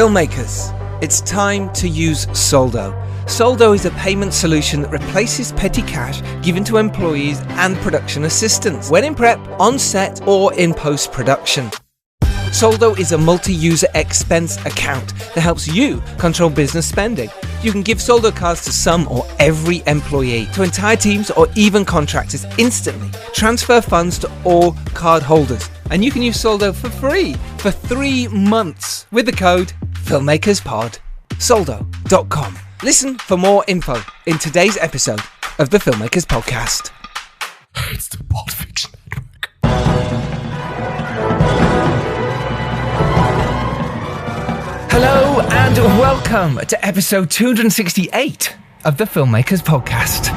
Filmmakers, it's time to use Soldo. Soldo is a payment solution that replaces petty cash given to employees and production assistants when in prep, on set, or in post-production. Soldo is a multi-user expense account that helps you control business spending. You can give Soldo cards to some or every employee, to entire teams or even contractors instantly. Transfer funds to all card holders. And you can use Soldo for free for 3 months with the code FilmmakersPod. Soldo.com. Listen for more info in today's episode of the Filmmakers Podcast. It's the Pod Fiction Network. Hello and welcome to episode 268 of the Filmmakers Podcast.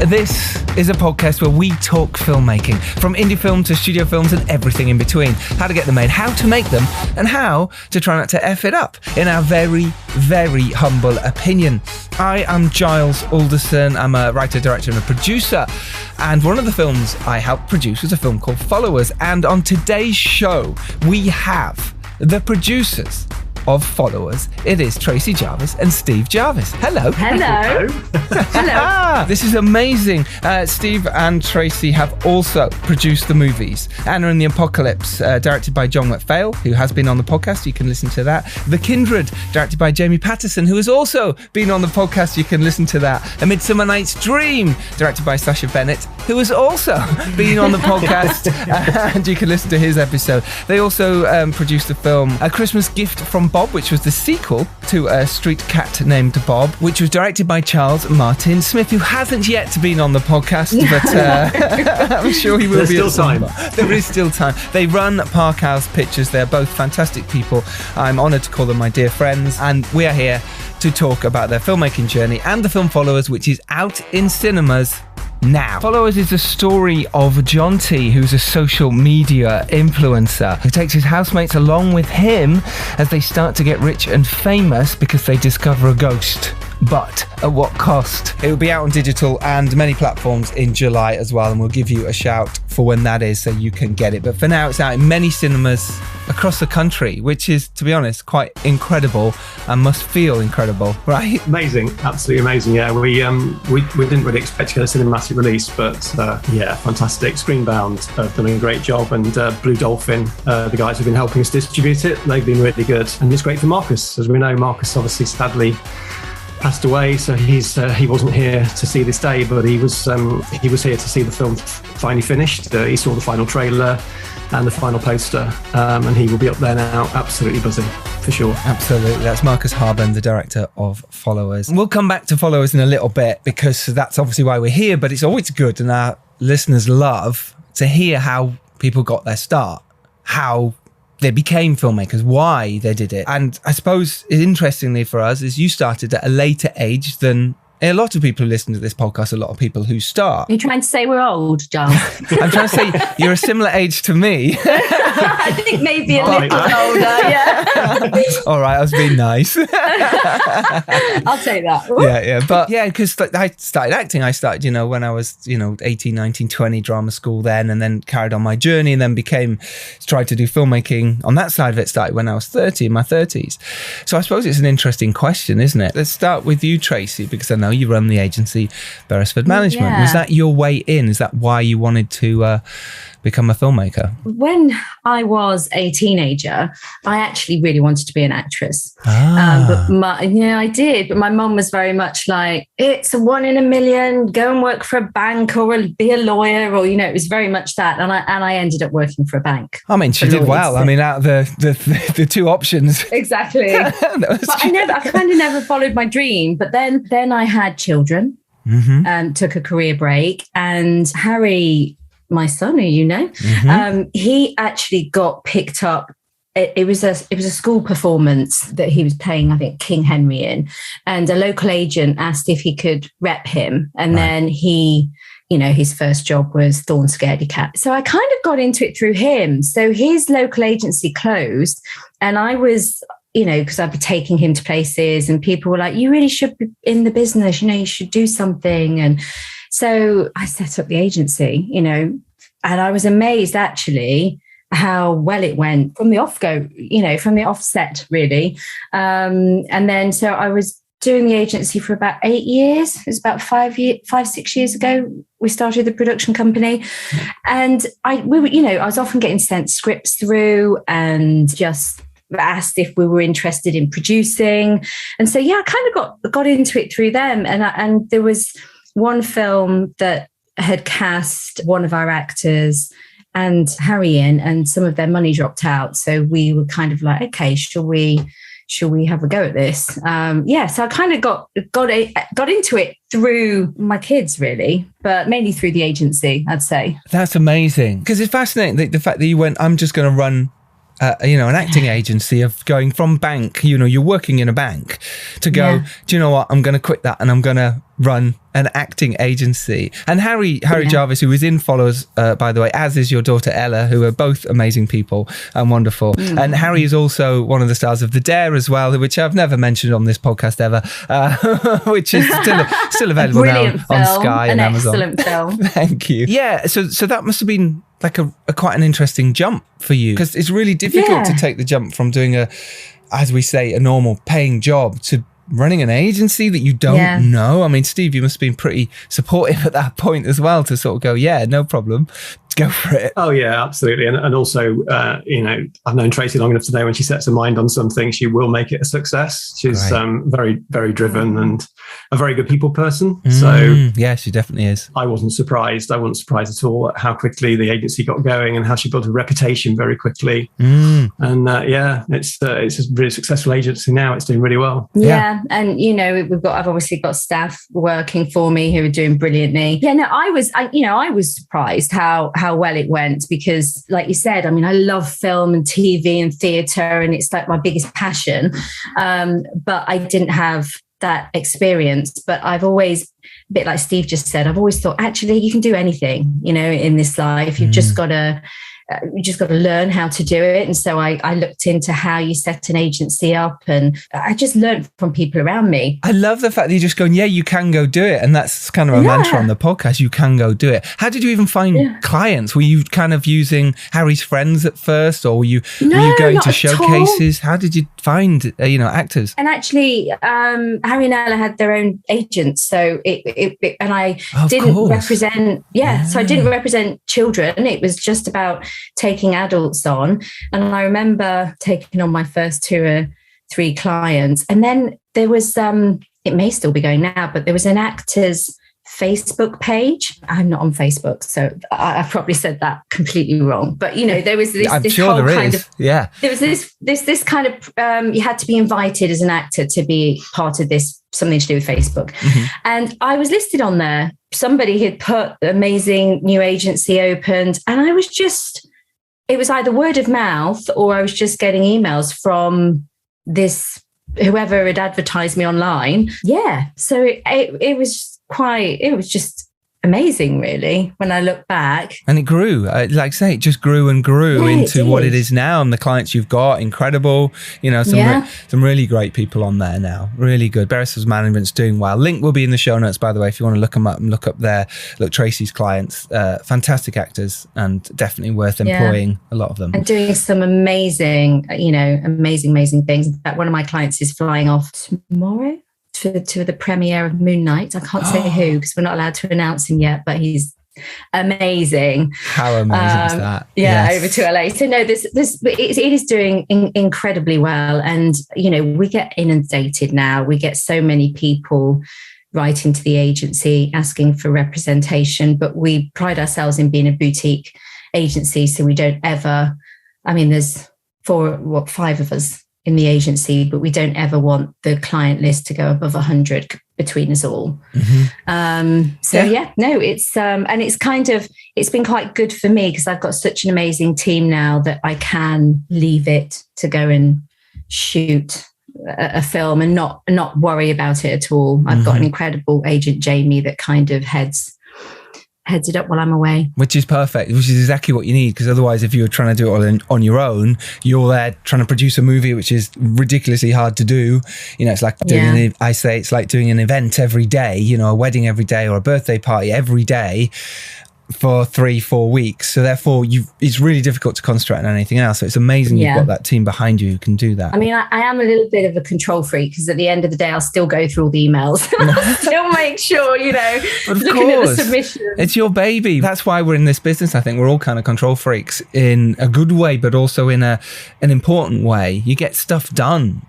This is a podcast where we talk filmmaking, from indie film to studio films and everything in between. How to get them made, how to make them, and how to try not to F it up, in our very, very humble opinion. I am Giles Alderson. I'm a writer, director, and a producer. And one of the films I helped produce was a film called Followers. And on today's show, we have the producers of Followers. It is Tracy Jarvis and Steve Jarvis. Hello. Hello. Hello. This is amazing. Steve and Tracy have also produced the movies Anna and the Apocalypse, directed by John McPhail, who has been on the podcast. You can listen to that. The Kindred, directed by Jamie Patterson, who has also been on the podcast. You can listen to that. A Midsummer Night's Dream, directed by Sasha Bennett, who has also been on the podcast, and you can listen to his episode. They also produced the film A Christmas Gift from Bob, which was the sequel to A Street Cat Named Bob, which was directed by Charles Martin Smith, who hasn't yet been on the podcast, but I'm sure he will. There's be still time. There is still time. They run Parkhouse Pictures. They're both fantastic people. I'm honoured to call them my dear friends, and we are here to talk about their filmmaking journey and the film Followers, which is out in cinemas now. Followers is the story of John T, who's a social media influencer who takes his housemates along with him as they start to get rich and famous because they discover a ghost. But at what cost? It will be out on digital and many platforms in July as well, and we'll give you a shout for when that is so you can get it. But for now, it's out in many cinemas across the country, which is, to be honest, quite incredible and must feel incredible, right? Amazing, absolutely amazing. Yeah, we didn't really expect to get a cinematic release, but yeah, fantastic. Screenbound have done a great job, and Blue Dolphin, the guys who've been helping us distribute it, they've been really good, and it's great for Marcus. As we know, Marcus obviously sadly passed away, so he wasn't here to see this day, but he was here to see the film finally finished. He saw the final trailer and the final poster, and he will be up there now, absolutely buzzing, for sure. Absolutely. That's Marcus Harben, the director of Followers. And we'll come back to Followers in a little bit, because that's obviously why we're here, but it's always good, and our listeners love to hear how people got their start, how they became filmmakers, why they did it. And I suppose, interestingly for us, is you started at a later age than a lot of people who listen to this podcast, a lot of people who start. Are you trying to say we're old, John? I'm trying to say you're a similar age to me. I think maybe a little older, yeah. All right, I was being nice. I'll take that. Yeah. But yeah, because I started acting. I started, when I was, 18, 19, 20, drama school then, and then carried on my journey, and then tried to do filmmaking on that side of it. Started when I was 30, in my 30s. So I suppose it's an interesting question, isn't it? Let's start with you, Tracy, because I know you run the agency Beresford Management. Yeah. Was that your way in? Is that why you wanted to become a filmmaker? When I was a teenager, I actually really wanted to be an actress. I did. But my mum was very much like, it's a 1 in a million, go and work for a bank or be a lawyer, or, it was very much that. And I ended up working for a bank. I mean, she did well. I mean, out of the two options. Exactly. But I kind of never followed my dream. But then I had children, took a career break, and Harry, my son, who he actually got picked up. It was a school performance that he was playing, I think, King Henry in, and a local agent asked if he could rep him, and then he, his first job was Thorn Scaredy Cat. So I kind of got into it through him. So his local agency closed, and I was, because I'd be taking him to places, and people were like, "You really should be in the business. You should do something." And so I set up the agency, and I was amazed actually how well it went from the from the offset, really. And then so I was doing the agency for about 8 years. It was about 6 years ago. We started the production company, and I was often getting sent scripts through and just asked if we were interested in producing. And so, I kind of got into it through them. And there was one film that had cast one of our actors and Harry in, and some of their money dropped out. So we were kind of like, okay, shall we have a go at this? So I kind of got into it through my kids, really, but mainly through the agency, I'd say. That's amazing, because it's fascinating the fact that you went, I'm just going to run an acting agency, of going from bank, you're working in a bank, to go, do you know what, I'm going to quit that and I'm going to run an acting agency. And Harry Jarvis, who is in Followers, by the way, as is your daughter Ella, who are both amazing people and wonderful. And Harry is also one of the stars of The Dare as well, which I've never mentioned on this podcast ever, which is still available now on Sky and Amazon. Excellent film. Thank you. Yeah, so that must have been like a quite an interesting jump for you, because it's really difficult to take the jump from doing as we say, a normal paying job to running an agency that you don't know. I mean, Steve, you must have been pretty supportive at that point as well, to sort of go, no problem, go for it. Oh yeah, absolutely. And also, I've known Tracy long enough to know when she sets her mind on something, she will make it a success. She's very, very driven and a very good people person. So yeah, she definitely is. I wasn't surprised. I wasn't surprised at all at how quickly the agency got going and how she built a reputation very quickly. And it's a really successful agency now. It's doing really well. Yeah. And I've obviously got staff working for me who are doing brilliantly. I was surprised how well it went, because like you said, I mean, I love film and TV and theatre, and it's like my biggest passion. But I didn't have that experience. But I've always, a bit like Steve just said, I've always thought, actually, you can do anything, in this life. You've just got to learn how to do it. And so I looked into how you set an agency up, and I just learned from people around me. I love the fact that you're just going, you can go do it. And that's kind of a mantra on the podcast. You can go do it. How did you even find clients? Were you kind of using Harry's friends at first, or were you going to showcases? How did you find, actors? And actually, Harry and Ella had their own agents. So and I didn't represent, so I didn't represent children. It was just about taking adults on. And I remember taking on my first 2 or 3 clients. And then there was, it may still be going now, but there was an actor's Facebook page. I'm not on Facebook, so I probably said that completely wrong. But there was this. I'm sure whole there kind is. of, yeah. There was this kind of. You had to be invited as an actor to be part of this, something to do with Facebook, and I was listed on there. Somebody had put amazing new agency opened, and I was just. It was either word of mouth, or I was just getting emails from this whoever had advertised me online. Yeah, so it was just amazing, really, when I look back. And it grew, like I say, it just grew and grew into what it is now. And the clients you've got, incredible. Some really great people on there now. Really good. Beresford's Management's doing well. Link will be in the show notes, by the way, if you want to look them up and look up Tracy's clients. Fantastic actors, and definitely worth employing a lot of them. And doing some amazing things. In fact, one of my clients is flying off tomorrow to the premiere of Moon Knight. I can't say who, because we're not allowed to announce him yet, but he's amazing. How amazing is that? Over to LA. So no, it is doing incredibly well. And we get inundated now. We get so many people writing to the agency asking for representation, but we pride ourselves in being a boutique agency, so we don't ever, there's 5 of us in the agency, but we don't ever want the client list to go above 100 between us all. It's and it's been quite good for me, because I've got such an amazing team now that I can leave it to go and shoot a film and not worry about it at all. I've got an incredible agent, Jamie, that kind of heads it up while I'm away. Which is perfect, which is exactly what you need, because otherwise, if you're trying to do it on your own, you're there trying to produce a movie, which is ridiculously hard to do. It's like doing it's like doing an event every day, a wedding every day, or a birthday party every day. for 3-4 weeks. So therefore it's really difficult to concentrate on anything else. So it's amazing you've got that team behind you who can do that. I mean, I am a little bit of a control freak, because at the end of the day, I'll still go through all the emails. I'll still make sure, looking at the submission. It's your baby. That's why we're in this business. I think we're all kind of control freaks in a good way, but also in an important way. You get stuff done,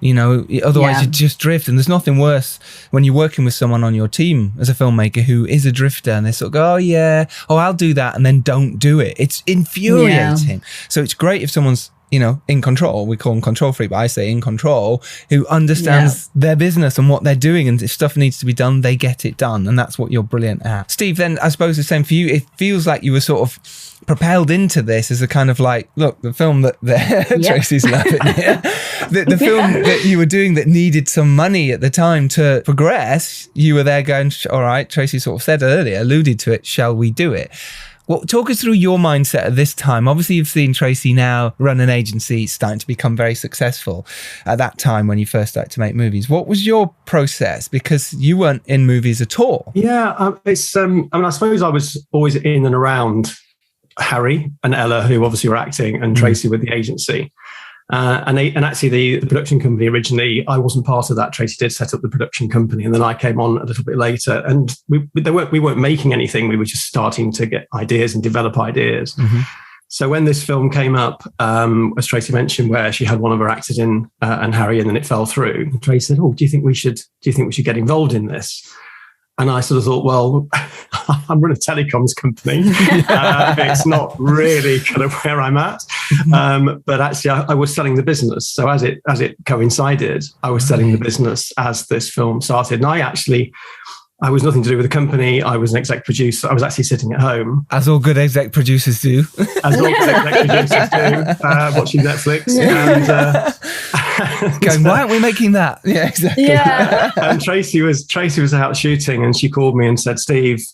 otherwise you just drift. And there's nothing worse when you're working with someone on your team as a filmmaker who is a drifter, and they sort of go, I'll do that, and then don't do it. It's infuriating. So it's great if someone's in control. We call them control freak, but I say in control, who understands their business and what they're doing, and if stuff needs to be done, they get it done. And that's what you're brilliant at. Steve, then I suppose the same for you. It feels like you were sort of propelled into this as a kind of like, look, the film that Tracy's laughing here, the film that you were doing that needed some money at the time to progress, you were there going, all right, Tracy sort of said earlier, alluded to it, shall we do it? Well, talk us through your mindset at this time. Obviously, you've seen Tracy now run an agency, starting to become very successful at that time when you first started to make movies. What was your process? Because you weren't in movies at all. Yeah, I suppose I was always in and around Harry and Ella, who obviously were acting, and Tracy with the agency. And actually the production company originally, I wasn't part of that. Tracy did set up the production company, and then I came on a little bit later, and we weren't making anything. We were just starting to get ideas and develop ideas. So when this film came up, as Tracy mentioned, where she had one of her actors in and Harry, and then it fell through, Tracy said, do you think we should get involved in this? And I sort of thought, well, I'm running a telecoms company. It's not really kind of where I'm at. But actually, I was selling the business. So as it coincided, I was selling the business as this film started. And I was nothing to do with the company. I was an exec producer. I was actually sitting at home. As all good exec producers do. As all good exec producers do, watching Netflix. And going, why aren't we making that? Yeah, exactly. Yeah. And Tracy was out shooting, and she called me and said, Steve,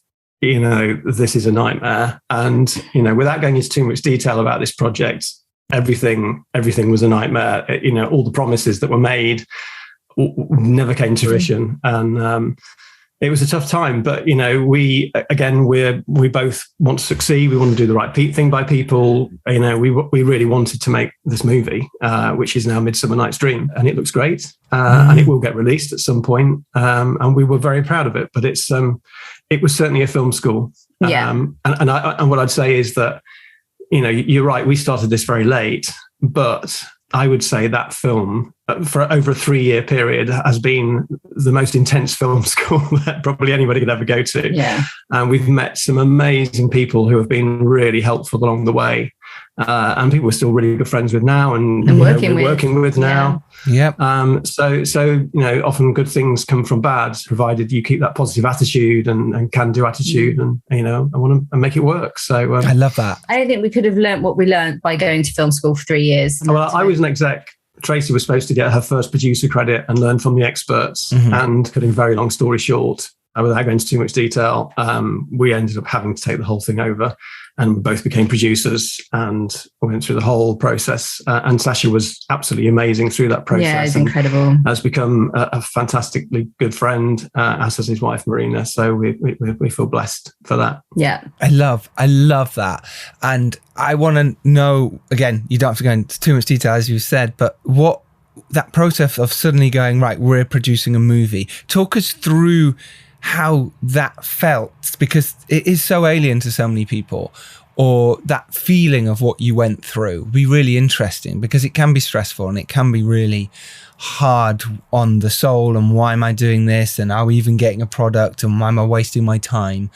this is a nightmare. And, without going into too much detail about this project, everything was a nightmare. All the promises that were made never came to fruition. And, it was a tough time, but we both want to succeed. We want to do the right thing by people. We really wanted to make this movie, which is now Midsummer Night's Dream, and it looks great, and it will get released at some point. And we were very proud of it. But it was certainly a film school. And what I'd say is that you're right. We started this very late, but I would say that film, for over a 3-year period, has been the most intense film school that probably anybody could ever go to. Yeah. And we've met some amazing people who have been really helpful along the way. And people we're still really good friends with now, and working with now. Yeah. So often good things come from bad, provided you keep that positive attitude and can-do attitude, and I want to make it work. So I love that. I don't think we could have learnt what we learnt by going to film school for 3 years. Well, I was an exec. Tracy was supposed to get her first producer credit and learn from the experts. And cutting a very long story short, without going into too much detail, we ended up having to take the whole thing over, and we both became producers and went through the whole process. And Sasha was absolutely amazing through that process. Yeah, it's incredible. Has become a fantastically good friend, as has his wife Marina. So we feel blessed for that. Yeah, I love that, and I want to know, again, you don't have to go into too much detail as you said, but what that process of suddenly going, right, we're producing a movie. Talk us through how that felt, because it is so alien to so many people, or that feeling of what you went through would be really interesting, because it can be stressful and it can be really hard on the soul. And why am I doing this? And are we even getting a product? And why am I wasting my time?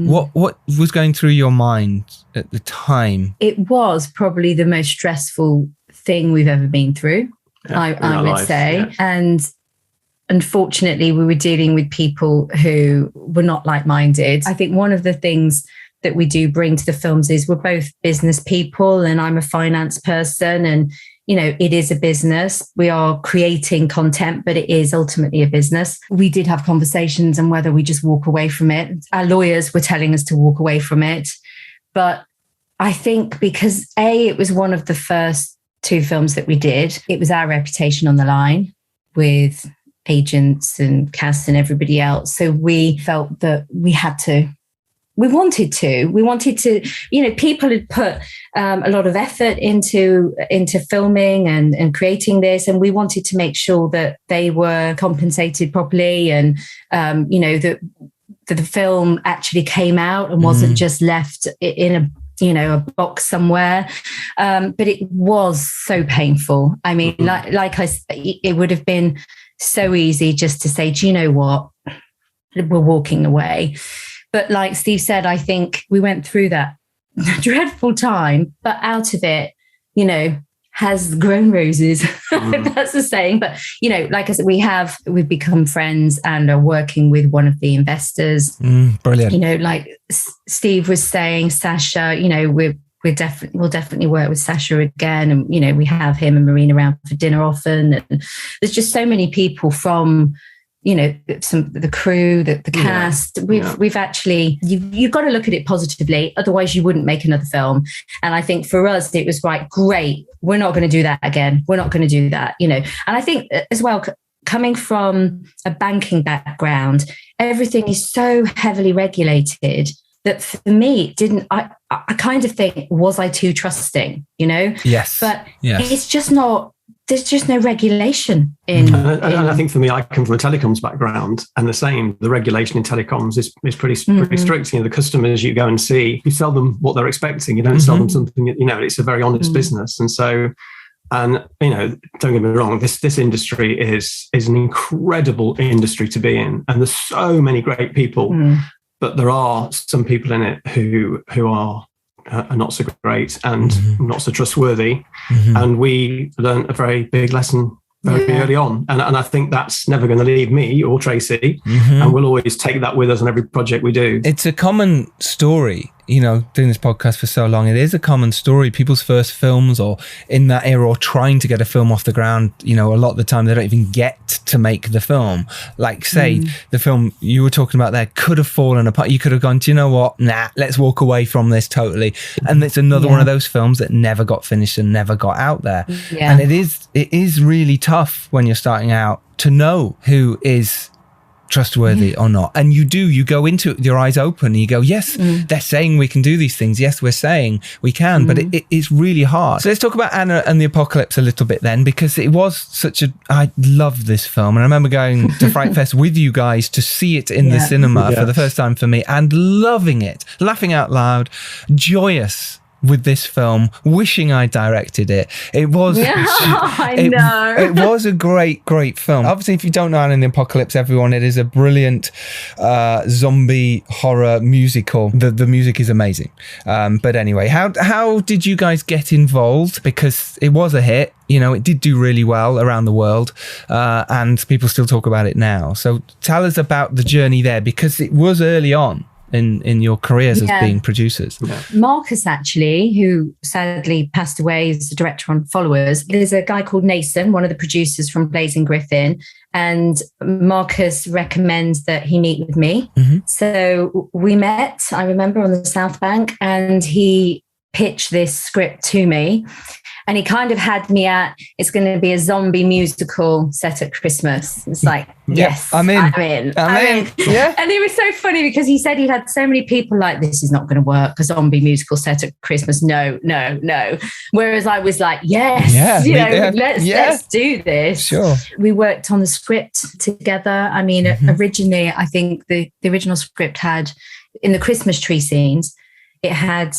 What was going through your mind at the time? It was probably the most stressful thing we've ever been through, I would say. Yeah. And unfortunately, we were dealing with people who were not like-minded. I think one of the things that we do bring to the films is we're both business people, and I'm a finance person, and it is a business. We are creating content, but it is ultimately a business. We did have conversations on whether we just walk away from it. Our lawyers were telling us to walk away from it. But I think because it was one of the first 2 films that we did, it was our reputation on the line with agents and cast and everybody else. So we felt that we had to we wanted to, you know, people had put a lot of effort into filming and creating this, and we wanted to make sure that they were compensated properly, and you know, that the film actually came out and wasn't just left in a box somewhere. But it was so painful. I mean, it would have been so easy just to say, do you know what, we're walking away. But like Steve said, I think we went through that dreadful time, but out of it, you know, has grown roses. If that's the saying. But, you know, like I said, we've become friends and are working with one of the investors. Brilliant. You know, like Steve was saying, Sasha, you know, we'll definitely work with Sasha again. And, you know, we have him and Marina around for dinner often. And there's just so many people from, you know, the crew, the cast. We've actually, you've got to look at it positively. Otherwise you wouldn't make another film. And I think for us, it was like, great, we're not going to do that again. We're not going to do that, you know. And I think as well, coming from a banking background, everything is so heavily regulated that for me, I kind of think, was I too trusting, you know? Yes. But it's just not, there's just no regulation in. And I think for me, I come from a telecoms background, and the same, the regulation in telecoms is pretty strict. You know, the customers you go and see, you sell them what they're expecting. You don't sell them something, you know, it's a very honest business. And so, and, you know, don't get me wrong, this industry is an incredible industry to be in. And there's so many great people, but there are some people in it who are not so great and not so trustworthy. And we learned a very big lesson very early on. And I think that's never going to leave me or Tracy. And we'll always take that with us on every project we do. It's a common story, you know, doing this podcast for so long. It is a common story. People's first films, or in that era, or trying to get a film off the ground, you know, a lot of the time they don't even get to make the film. Like, say, the film you were talking about there could have fallen apart. You could have gone, do you know what? Nah, let's walk away from this totally. And it's another one of those films that never got finished and never got out there. And it is really tough when you're starting out to know who is trustworthy or not. And you go into it with your eyes open and you go, yes, they're saying we can do these things. Yes, we're saying we can, but it's really hard. So let's talk about Anna and the Apocalypse a little bit then, because it was I love this film. And I remember going to Fright Fest with you guys to see it in the cinema for the first time for me, and loving it, laughing out loud, joyous with this film, wishing I directed it. It was it was a great film. Obviously, if you don't know Anna and the Apocalypse, everyone, it is a brilliant zombie horror musical. The music is amazing. But anyway, how did you guys get involved? Because it was a hit, you know, it did do really well around the world, and people still talk about it now. So tell us about the journey there, because it was early on in your careers as being producers. Marcus, actually, who sadly passed away, is the director on Followers. There's a guy called Nathan, one of the producers from Blazing Griffin, and Marcus recommends that he meet with me. So we met, I remember, on the South Bank, and he pitched this script to me. And he kind of had me at, it's going to be a zombie musical set at Christmas. It's like, yes, I'm in. Yeah. And it was so funny because he said he'd had so many people like, this is not going to work, a zombie musical set at Christmas. No. Whereas I was like, yes, let's do this. Sure. We worked on the script together. I mean, originally, I think the original script had, in the Christmas tree scenes, it had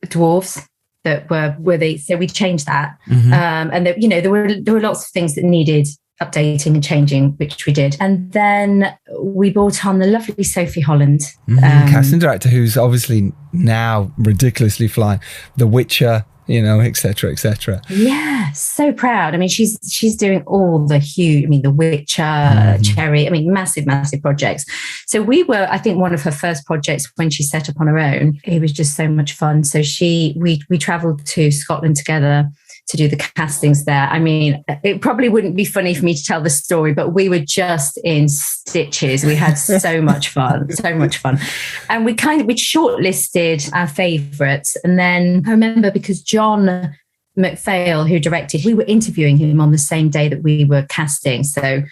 dwarves that were they, so we changed that. And there were lots of things that needed updating and changing, which we did. And then we brought on the lovely Sophie Holland, casting director, who's obviously now ridiculously flying The Witcher, you know, etc. Yeah, so proud. I mean, she's doing all the huge, I mean, The Witcher, Cherry, I mean, massive projects. So we were, I think, one of her first projects when she set up on her own. It was just so much fun. So we traveled to Scotland together to do the castings there. I mean, it probably wouldn't be funny for me to tell the story, but we were just in stitches. We had so much fun. And we shortlisted our favourites. And then I remember, because John McPhail, who directed, we were interviewing him on the same day that we were casting. So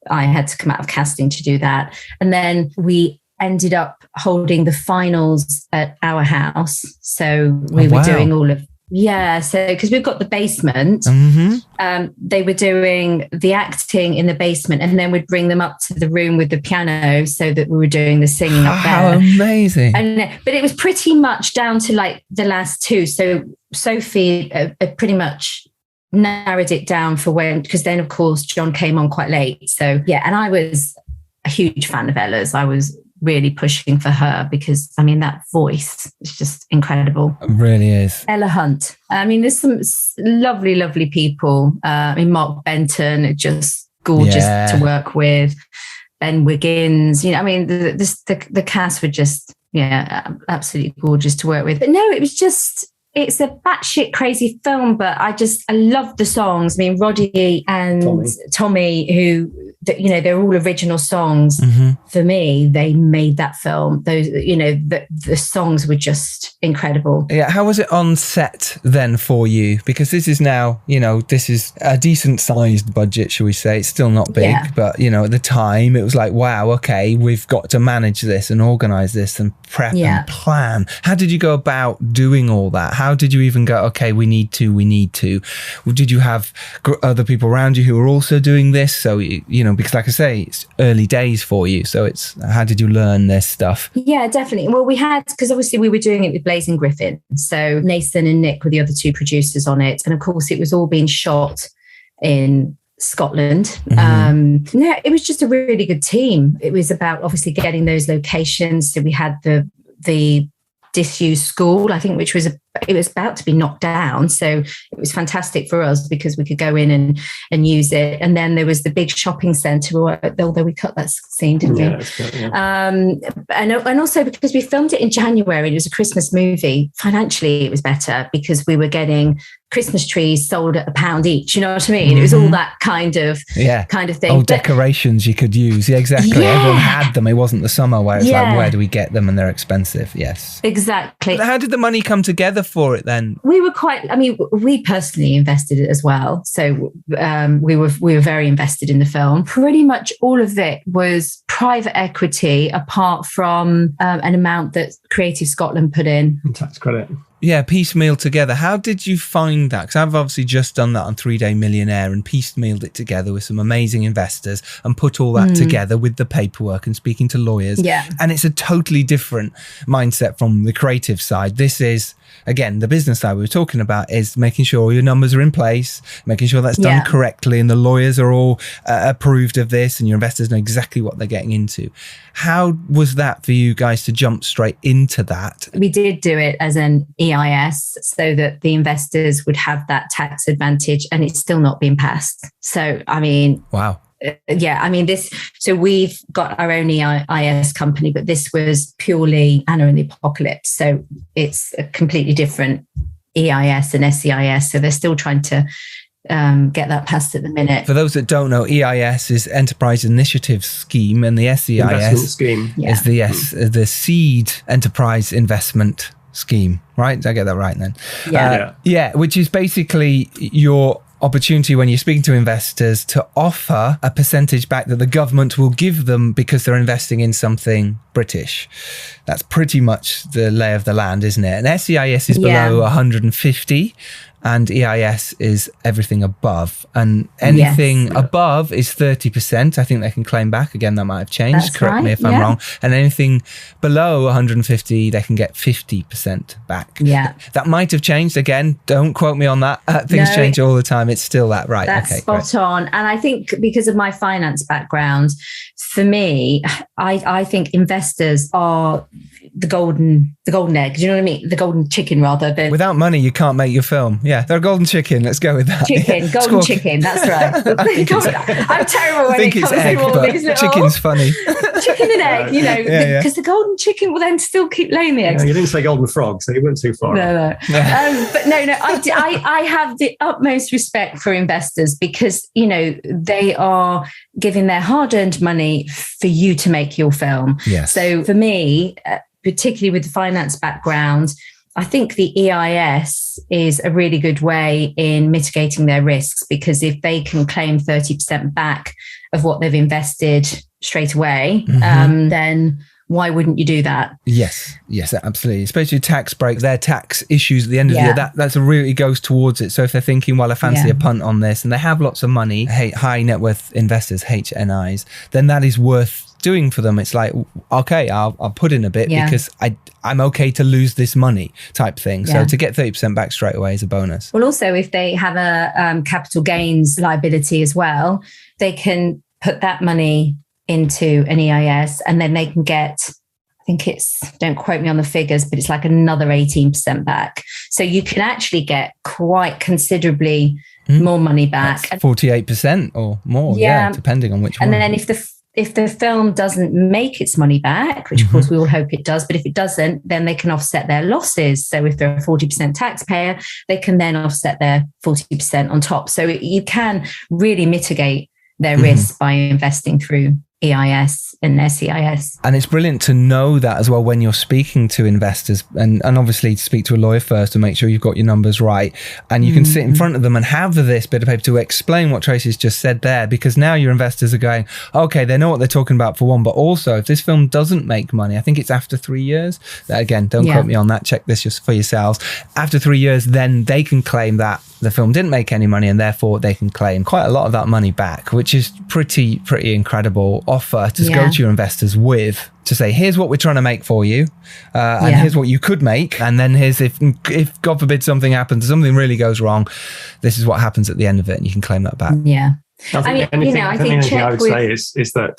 I had to come out of casting to do that. And then we ended up holding the finals at our house. So we were doing all of, so because we've got the basement, they were doing the acting in the basement, and then we'd bring them up to the room with the piano so that we were doing the singing up there. How amazing. But it was pretty much down to like the last two. So Sophie pretty much narrowed it down for when, because then of course John came on quite late. So and I was a huge fan of Ella's. I was really pushing for her because that voice is just incredible. It really is. Ella Hunt. There's some lovely people. Mark Benton, just gorgeous to work with. Ben Wiggins. The cast were just absolutely gorgeous to work with. But no, it's a batshit crazy film, but I love the songs. Roddy and Tommy, who, they're all original songs. For me, they made that film. Those, the songs were just incredible. Yeah. How was it on set then for you? Because this is now, this is a decent sized budget, shall we say. It's still not big, but, at the time it was like, wow, okay, we've got to manage this and organize this and prep and plan. How did you go about doing all that? How did you even go, okay, we need to? Did you have other people around you who were also doing this? So, because like I say, it's early days for you. So how did you learn this stuff? Yeah, definitely. Well, we had, because obviously we were doing it with Blazing Griffin. So Nathan and Nick were the other two producers on it. And of course it was all being shot in Scotland. It was just a really good team. It was about obviously getting those locations. So we had the disused school, I think, which was it was about to be knocked down. So it was fantastic for us because we could go in and use it. And then there was the big shopping centre, although we cut that scene, didn't we? And also because we filmed it in January, it was a Christmas movie. Financially, it was better because we were getting Christmas trees sold at £1 each. You know what I mean? It was all that kind of thing. Old decorations you could use. Yeah, exactly. Yeah. Everyone had them. It wasn't the summer where it's like, where do we get them? And they're expensive. Yes. Exactly. How did the money come together for it then? We were we personally invested it as well. So we were very invested in the film. Pretty much all of it was private equity, apart from an amount that Creative Scotland put in. Tax credit. Yeah, piecemeal together. How did you find that? Because I've obviously just done that on 3 Day Millionaire and piecemealed it together with some amazing investors and put all that together with the paperwork and speaking to lawyers. Yeah. And it's a totally different mindset from the creative side. This is, again, the business side we were talking about is making sure your numbers are in place, making sure that's done correctly, and the lawyers are all approved of this and your investors know exactly what they're getting into. How was that for you guys to jump straight into that? We did do it as an EIS so that the investors would have that tax advantage, and it's still not been passed. So, wow. So we've got our own EIS company, but this was purely Anna and the Apocalypse. So it's a completely different EIS and SEIS. So they're still trying to get that passed at the minute. For those that don't know, EIS is Enterprise Initiative Scheme, and the SEIS scheme is the Seed Enterprise Investment Scheme. Right? Did I get that right then? Which is basically your opportunity when you're speaking to investors to offer a percentage back that the government will give them because they're investing in something British. That's pretty much the lay of the land, isn't it? And SEIS is below 150 and EIS is everything above. And anything above is 30%. I think they can claim back. Again, that might have changed. That's Correct me if I'm wrong. And anything below 150, they can get 50% back. Yeah. That might have changed. Again, don't quote me on that. Things change all the time. It's still that, right? That's spot on. And I think because of my finance background, for me, I think investors are the golden egg. Do you know what I mean? The golden chicken, rather. Without money, you can't make your film. Yeah, they're a golden chicken. Let's go with that. Golden chicken. That's right. I'm terrible when it comes to all these little... Chicken's funny. Chicken and egg, because the golden chicken will then still keep laying the eggs. You didn't say golden frog, so you weren't too far. No. But no, I have the utmost respect for investors because, they are giving their hard-earned money for you to make your film. Yes. So for me, particularly with the finance background, I think the EIS is a really good way in mitigating their risks, because if they can claim 30% back of what they've invested straight away, then why wouldn't you do that? Yes, absolutely. Especially tax breaks, their tax issues at the end of the year, that's really goes towards it. So if they're thinking, well, I fancy a punt on this, and they have lots of money, high net worth investors, HNIs, then that is worth doing for them. It's like, okay, I'll put in a bit because I'm okay to lose this money type thing. So to get 30% back straight away is a bonus. Well, also if they have a capital gains liability as well, they can put that money into an EIS, and then they can get, I think it's, don't quote me on the figures, but it's like another 18% back. So you can actually get quite considerably more money back. That's 48% or more, depending on which one. And then if the film doesn't make its money back, which of course we all hope it does, but if it doesn't, then they can offset their losses. So if they're a 40% taxpayer, they can then offset their 40% on top. So you can really mitigate their risk by investing through EIS and SEIS. And it's brilliant to know that as well when you're speaking to investors, and obviously speak to a lawyer first to make sure you've got your numbers right. And you can sit in front of them and have this bit of paper to explain what Tracy's just said there, because now your investors are going, okay, they know what they're talking about for one, but also if this film doesn't make money, I think it's after 3 years. Again, don't quote me on that. Check this just for yourselves. After 3 years, then they can claim that the film didn't make any money, and therefore they can claim quite a lot of that money back, which is pretty incredible offer to go to your investors with, to say, here's what we're trying to make for you, and here's what you could make, and then here's if God forbid something happens, something really goes wrong, this is what happens at the end of it, and you can claim that back. I think I would say is that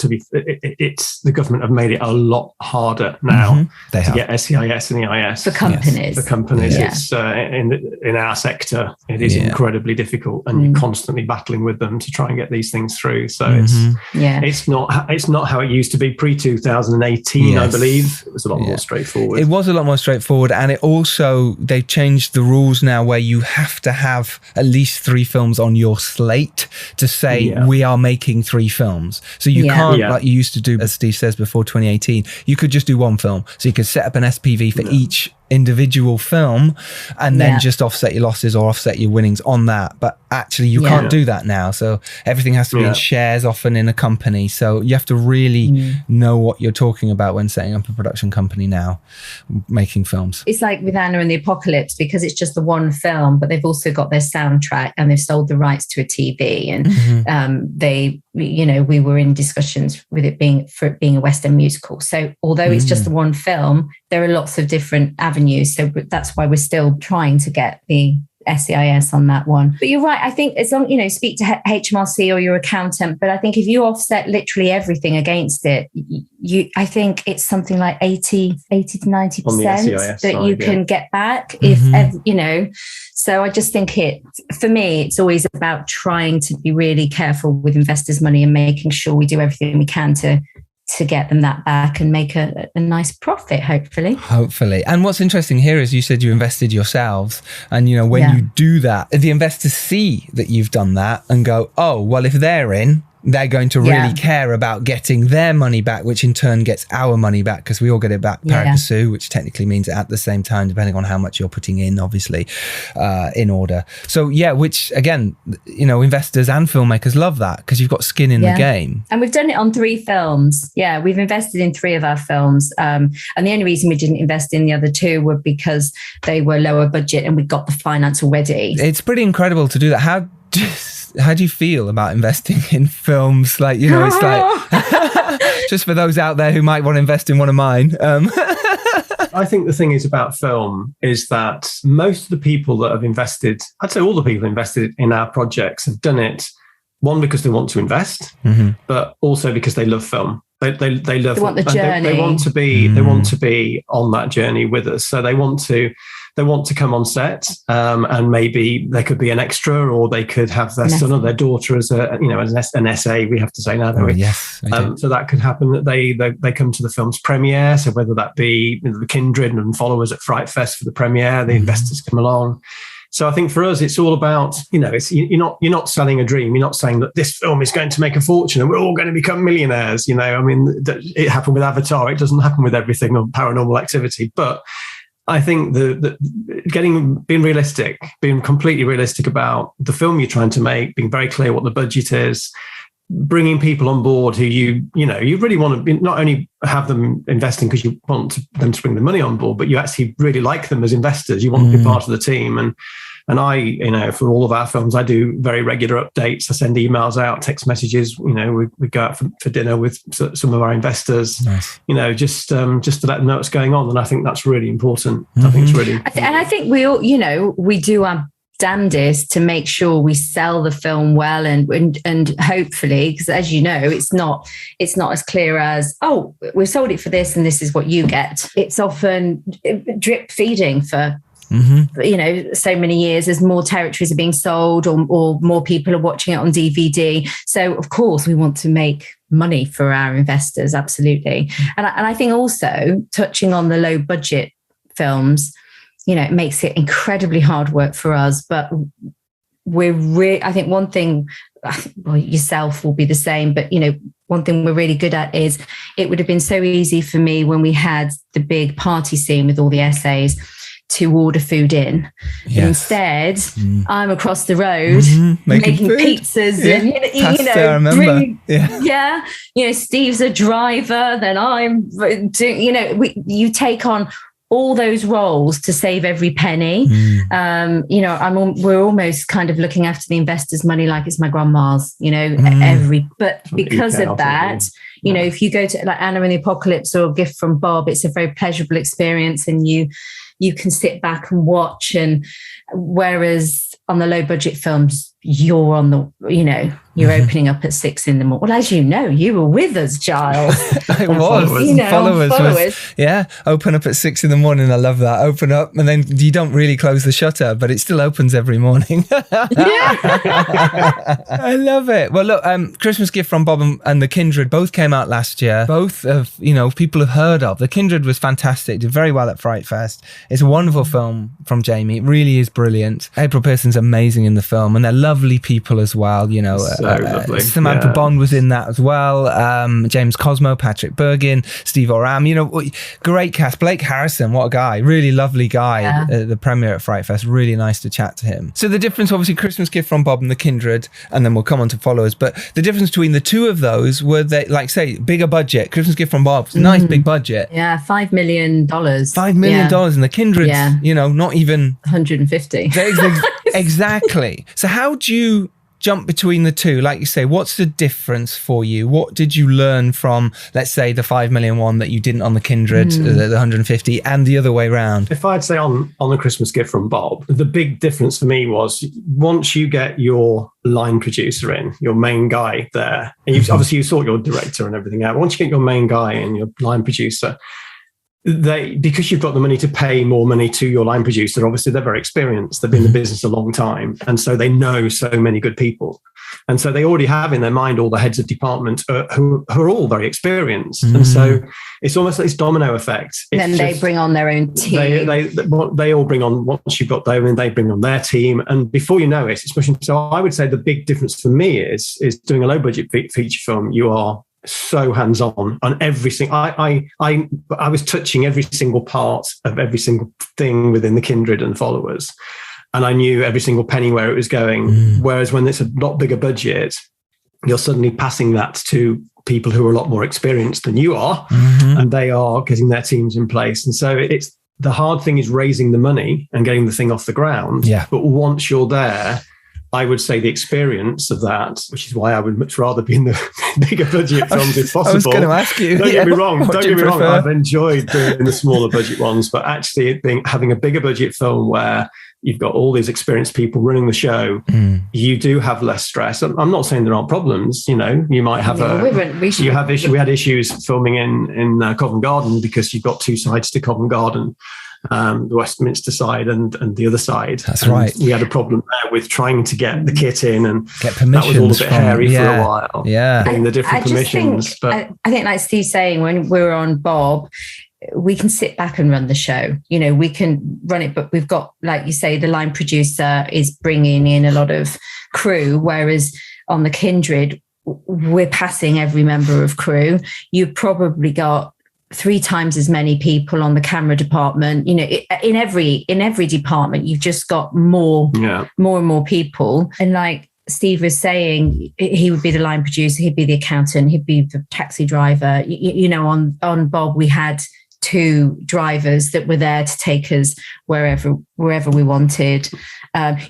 it's the government have made it a lot harder now to get SEIS and EIS for companies. It's in our sector, it is incredibly difficult, and you're constantly battling with them to try and get these things through. So it's not how it used to be pre-2018. I believe it was a lot more straightforward. It was a lot more straightforward, and it also, they've changed the rules now where you have to have at least 3 films on your slate to say we are making 3 films. So you can't, like you used to do, as Steve says, before 2018, you could just do 1 film. So you could set up an SPV for each individual film and then just offset your losses or offset your winnings on that. But actually you can't do that now. So everything has to be in shares, often in a company. So you have to really know what you're talking about when setting up a production company now, making films. It's like with Anna and the Apocalypse, because it's just the 1 film, but they've also got their soundtrack and they've sold the rights to a TV, and we were in discussions with it being a West End musical. So although it's just the 1 film, there are lots of different avenues. So that's why we're still trying to get the SEIS on that one. But you're right. I think as long, speak to HMRC or your accountant, but I think if you offset literally everything against it, I think it's something like 80 to 90% that you can get back So I just think for me, it's always about trying to be really careful with investors' money and making sure we do everything we can to get them that back and make a nice profit, hopefully. And what's interesting here is you said you invested yourselves, and when you do that, the investors see that you've done that and go, oh, well, if they're in, they're going to really care about getting their money back, which in turn gets our money back, because we all get it back pari passu, which technically means at the same time, depending on how much you're putting in, obviously, in order. So, which again, investors and filmmakers love that, because you've got skin in the game. And we've done it on 3 films. Yeah, we've invested in 3 of our films. And the only reason we didn't invest in the other 2 were because they were lower budget and we got the finance already. It's pretty incredible to do that. How do you feel about investing in films? Like, it's like, just for those out there who might want to invest in one of mine. I think the thing is about film is that most of the people that have invested, I'd say all the people invested in our projects have done it, one, because they want to invest, but also because they love film. They love. They want the journey. They want to be. They want to be on that journey with us. So they want to come on set, and maybe they could be an extra, or they could have their son or their daughter as an SA. We have to say now, don't we? Yes. So that could happen. That they come to the film's premiere. So whether that be the Kindred and Followers at Fright Fest for the premiere, the investors come along. So I think for us, it's all about, you're not selling a dream. You're not saying that this film is going to make a fortune and we're all going to become millionaires. It happened with Avatar. It doesn't happen with everything on Paranormal Activity. But I think being realistic, being completely realistic about the film you're trying to make, being very clear what the budget is, bringing people on board who you really want to not only have them investing because you want them to bring the money on board, but you actually really like them as investors. You want to be part of the team. And I, for all of our films, I do very regular updates. I send emails out, text messages. We go out for dinner with some of our investors. Nice. Just to let them know what's going on. And I think that's really important. I think it's really important. And I think we all, we do our damnedest to make sure we sell the film well and hopefully, because as you know, it's not as clear as, oh, we've sold it for this and this is what you get. It's often drip feeding for so many years as more territories are being sold or more people are watching it on DVD. So of course we want to make money for our investors, absolutely. And I think also touching on the low budget films, it makes it incredibly hard work for us, but I think one thing, well, yourself will be the same, but one thing we're really good at is it would have been so easy for me when we had the big party scene with all the essays to order food in. Yes. Instead, I'm across the road making pizzas and Pasta, I remember. Steve's a driver, then I'm doing, you take on all those roles to save every penny. We're almost kind of looking after the investors' money like it's my grandma's, but because of that, if you go to like Anna and the Apocalypse or Gift from Bob, it's a very pleasurable experience and you can sit back and watch. And whereas on the low budget films, you're on the, you're opening up at 6 a.m. Well, as you know, you were with us, Giles. I was. Followers. Open up at 6 a.m. I love that. Open up and then you don't really close the shutter, but it still opens every morning. I love it. Well, look, Christmas Gift from Bob and The Kindred both came out last year. Both of, people have heard of. The Kindred was fantastic. Did very well at Fright Fest. It's a wonderful film from Jamie. It really is brilliant. April Pearson's amazing in the film and they're lovely people as well, lovely. Samantha Bond was in that as well. James Cosmo, Patrick Bergin, Steve Oram. Great cast. Blake Harrison, what a guy! Really lovely guy. At the premiere at Fright Fest. Really nice to chat to him. So the difference, obviously, Christmas Gift from Bob and The Kindred, and then we'll come on to Followers. But the difference between the two of those were they, like say, bigger budget. Christmas Gift from Bob, nice big budget. Yeah, $5 million. $5 million, and The Kindred's, not even 150. Exactly. So how do you jump between the two? Like you say, what's the difference for you? What did you learn from, let's say, the 5 million one that you didn't on The Kindred, the 150, and the other way around? If I'd say on The Christmas Gift from Bob, the big difference for me was once you get your line producer in, your main guy there, and obviously you sort your director and everything out. Once you get your main guy and your line producer, because you've got the money to pay more money to your line producer, obviously they're very experienced. They've been in the business a long time. And so they know so many good people. And so they already have in their mind all the heads of department who are all very experienced. And so it's almost like this domino effect. Then they bring on their own team. They all bring on, once you've got them in, they bring on their team. And before you know it, it's pushing. So I would say the big difference for me is doing a low budget feature film. You are so hands-on on everything. I was touching every single part of every single thing within The Kindred and Followers, and I knew every single penny where it was going. Whereas when it's a lot bigger budget, you're suddenly passing that to people who are a lot more experienced than you are, and they are getting their teams in place. And so it's the hard thing is raising the money and getting the thing off the ground. But once you're there, I would say the experience of that, which is why I would much rather be in the bigger budget films if possible. I was going to ask you. Don't get me wrong. I've enjoyed doing the smaller budget ones, but actually having a bigger budget film where you've got all these experienced people running the show, you do have less stress. I'm not saying there aren't problems. You might have we had issues filming in Covent Garden because you've got two sides to Covent Garden. The Westminster side and the other side. That's right. We had a problem there with trying to get the kit in and get permissions. That was all a bit hairy for a while. Getting the different permissions. I think like Steve's saying, when we're on Bob, we can sit back and run the show. We can run it, but we've got, like you say, the line producer is bringing in a lot of crew, whereas on The Kindred, we're passing every member of crew. You've probably got 3 times as many people on the camera department. In every department, you've just got more and more people. And like Steve was saying, he would be the line producer, he'd be the accountant, he'd be the taxi driver. You know, on Bob, we had 2 drivers that were there to take us wherever we wanted.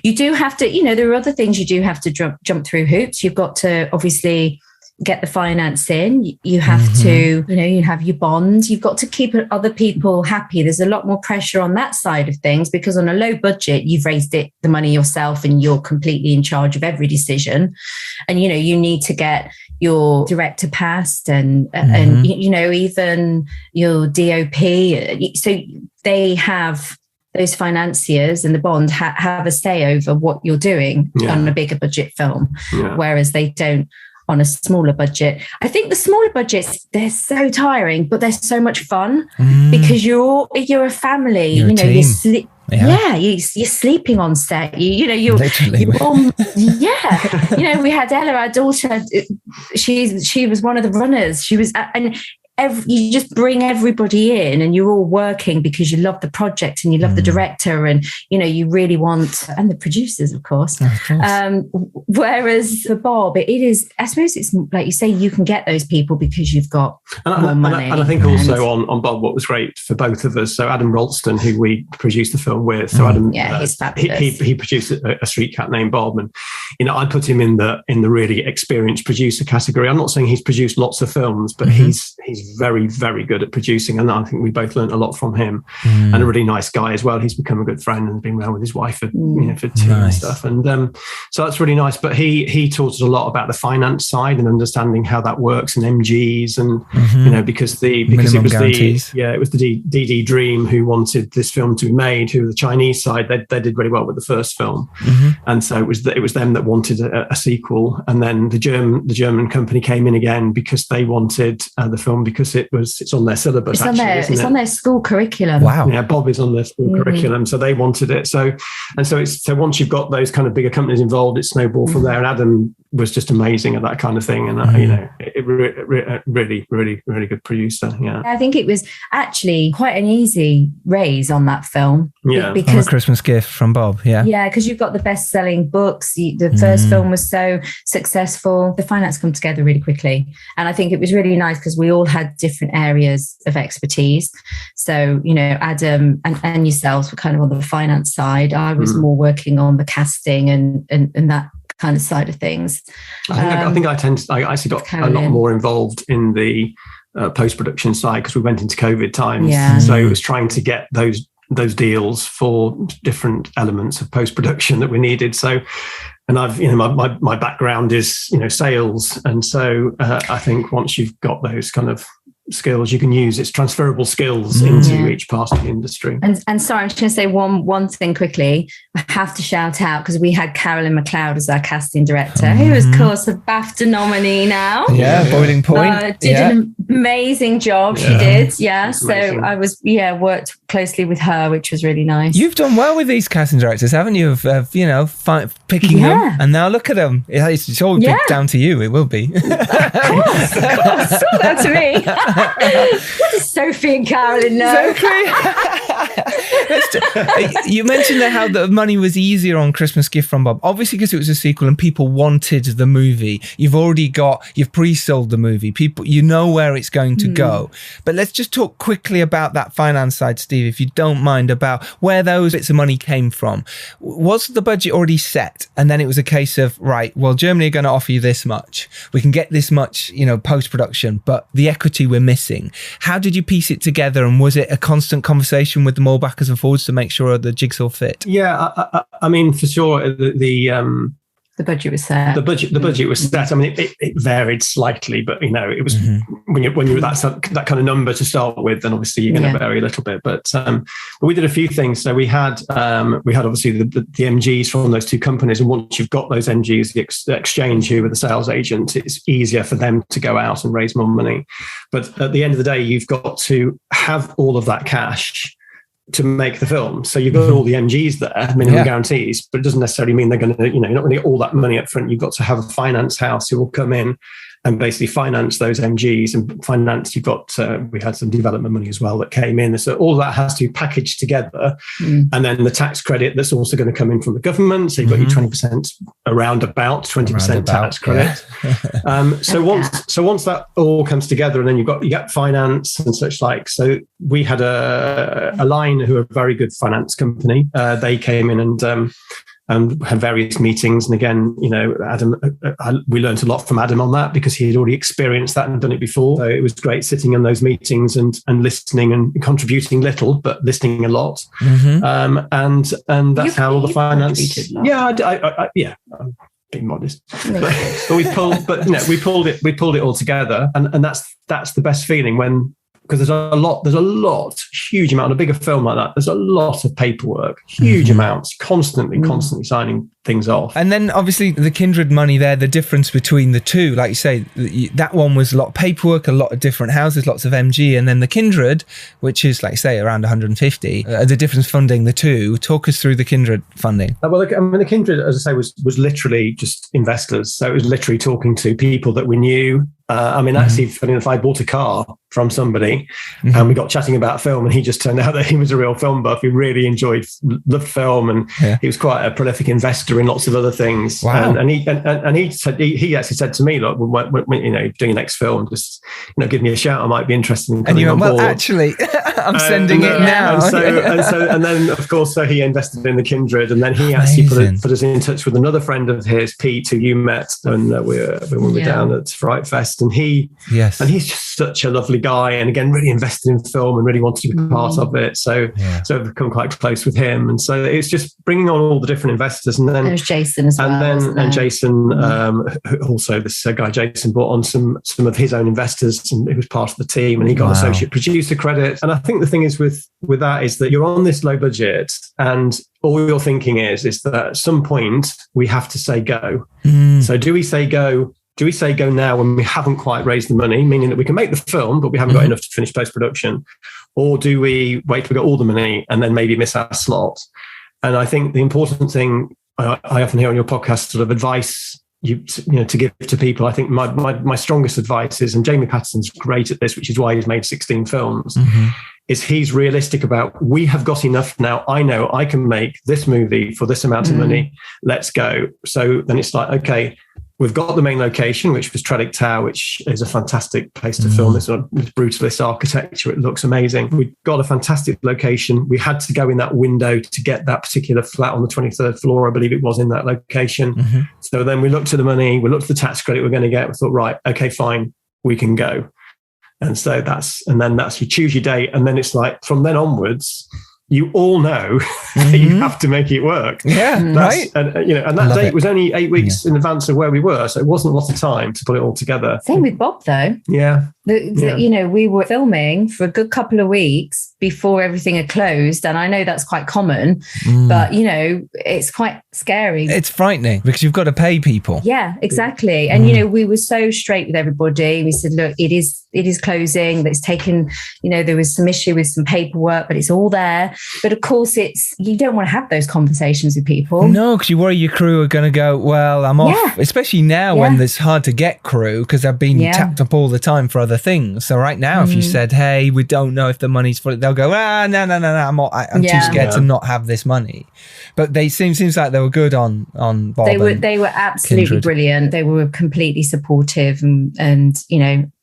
You do have to, you know, there are other things you do have to jump through hoops. You've got to obviously get the finance in. You have to, you know, you have your bonds. You've got to keep other people happy. There's a lot more pressure on that side of things, because on a low budget, you've raised the money yourself and you're completely in charge of every decision. And, you know, you need to get your director passed and you know, even your DOP. So they have, those financiers and the bond have a say over what you're doing on a bigger budget film, whereas they don't on a smaller budget. I think the smaller budgets, they're so tiring, but they're so much fun because you're a family. You're you know, you're sleeping on set. You know, you're you know, we had Ella, our daughter. She was one of the runners. She was, and you just bring everybody in and you're all working because you love the project and you love the director and, you know, you really want, and the producers, of course. Whereas for Bob, it is, I suppose it's like you say, you can get those people because you've got more money. And I think also on Bob, what was great for both of us, so Adam Ralston, who we produced the film with, so Adam, he's fabulous. He produced a street cat named Bob, and, you know, I put him in the really experienced producer category. I'm not saying he's produced lots of films, but he's very, very good at producing, and I think we both learned a lot from him. And a really nice guy as well. He's become a good friend and been around with his wife for, you know, for tea and stuff. And so that's really nice. But he taught us a lot about the finance side and understanding how that works and MGs and you know, because it was the DD Dream who wanted this film to be made, who the Chinese side, they did really well with the first film, and so it was them that wanted a sequel, and then the German company came in again because they wanted the film because it's on their syllabus. It's on their school curriculum. Wow. Yeah, Bob is on their school curriculum, so they wanted it. So once you've got those kind of bigger companies involved, it snowballed from there. And Adam was just amazing at that kind of thing, and you know, really good producer. Yeah, I think it was actually quite an easy raise on that film. Yeah, because a Christmas gift from Bob. Yeah, because you've got the best-selling books. The first film was so successful. The finance come together really quickly, and I think it was really nice because we all had different areas of expertise. So, you know, Adam and yourselves were kind of on the finance side. I was more working on the casting and that kind of side of things. I think I actually got a lot more involved in the post-production side because we went into COVID times. Yeah. So it was trying to get those deals for different elements of post-production that we needed. So, and I've, you know, my background is, you know, sales. And so I think once you've got those kind of skills you can use, it's transferable skills into each part of the industry. And sorry, I'm just going to say one thing quickly. I have to shout out because we had Carolyn McLeod as our casting director, who is, of course, a BAFTA nominee now. Yeah, Boiling Point. Did an amazing job. She did. Yeah. That's so amazing. I was, worked closely with her, which was really nice. You've done well with these casting directors, haven't you? Of you know, picking them, and now look at them. It's all down to you. It will be. Of course. All down to me. What does Sophie and Carolyn know? You mentioned there how the money was easier on Christmas Gift from Bob. Obviously, because it was a sequel and people wanted the movie. You've pre-sold the movie. People, you know where it's going to go. But let's just talk quickly about that finance side, Steve, if you don't mind, about where those bits of money came from. Was the budget already set? And then it was a case of, right, well, Germany are going to offer you this much. We can get this much, you know, post-production, but the equity we're missing. How did you piece it together? And was it a constant conversation with them all backwards and forwards to make sure the jigsaw fit? Yeah, I mean, for sure, the budget was set. The budget was set. I mean, it varied slightly, but you know, it was when you're that kind of number to start with, then obviously you're going to vary a little bit. But we did a few things. So we had obviously the MGs from those two companies, and once you've got those MGs, the exchange who with the sales agent, it's easier for them to go out and raise more money. But at the end of the day, you've got to have all of that cash to make the film. So you've got all the MGs there, minimum guarantees, but it doesn't necessarily mean they're going to, you know, you're not going to get all that money up front. You've got to have a finance house who will come in and basically finance those MGs and finance. You've got we had some development money as well that came in. So all that has to be packaged together, and then the tax credit that's also going to come in from the government. So you've got your 20% around about 20% tax credit. Yeah. So once that all comes together, and then you get finance and such like. So we had a line who are a very good finance company. They came in and had various meetings. And again, Adam, we learned a lot from Adam on that because he had already experienced that and done it before. So it was great sitting in those meetings and listening and contributing little, but listening a lot. And that's how all the finance. Yeah, I'm being modest. But we pulled it all together, and that's the best feeling when. Because there's a lot, huge amount, on a bigger film like that, there's a lot of paperwork, huge amounts, constantly signing things off. And then obviously the Kindred money there, the difference between the two, like you say, that one was a lot of paperwork, a lot of different houses, lots of MG, and then the Kindred, which is, like you say, around 150, the difference funding the two. Talk us through the Kindred funding. Well, the Kindred, as I say, was literally just investors. So it was literally talking to people that we knew. Actually, funny enough, I bought a car from somebody and we got chatting about film, and he just turned out that he was a real film buff. He really loved film, and he was quite a prolific investor in lots of other things. Wow. And he said, he actually said to me, look, when doing your next film, just give me a shout. I might be interested in coming on board. Well, actually, I'm sending it now. And then of course, so he invested in the Kindred, and then he actually put us in touch with another friend of his, Pete, who you met when we were down at Fright Fest. And he's just such a lovely guy, and again, really invested in film and really wanted to be part of it. So I've become quite close with him, and so it's just bringing on all the different investors. And then there's Jason as well, and Jason, also this guy Jason brought on some of his own investors, and he was part of the team, and he got associate producer credit. And I think the thing is with that is that you're on this low budget, and all you're thinking is that at some point we have to say go. So do we say go? Do we say go now when we haven't quite raised the money, meaning that we can make the film, but we haven't got enough to finish post-production? Or do we wait till we got all the money and then maybe miss our slot? And I think the important thing I often hear on your podcast, sort of advice to give to people. I think my strongest advice is, and Jamie Patterson's great at this, which is why he's made 16 films, is he's realistic about, we have got enough now. I know I can make this movie for this amount of money. Let's go. So then it's like, okay, we've got the main location, which was Tredick Tower, which is a fantastic place to film. It's sort of brutalist architecture. It looks amazing. We've got a fantastic location. We had to go in that window to get that particular flat on the 23rd floor, I believe it was, in that location. So then we looked at the money, we looked at the tax credit we're going to get. We thought, right, okay, fine, we can go. And so that's you choose your date. And then it's like, from then onwards, you all know that you have to make it work. Yeah, right. And that date was only 8 weeks in advance of where we were, so it wasn't a lot of time to put it all together. Same with Bob, though. Yeah. We were filming for a good couple of weeks before everything had closed, and I know that's quite common, but it's quite scary. It's frightening because you've got to pay people. Yeah, exactly. And we were so straight with everybody. We said, look, it is closing. It's taken. There was some issue with some paperwork, but it's all there. But of course, you don't want to have those conversations with people. No, because you worry your crew are going to go, well, I'm off. Especially now when it's hard to get crew because they've been tapped up all the time for other things. So right now, if you said, hey, we don't know if the money's for it, they'll go, no, I'm too scared to not have this money. But they seems like they were good on Bob. They were absolutely Kindred. Brilliant. They were completely supportive, and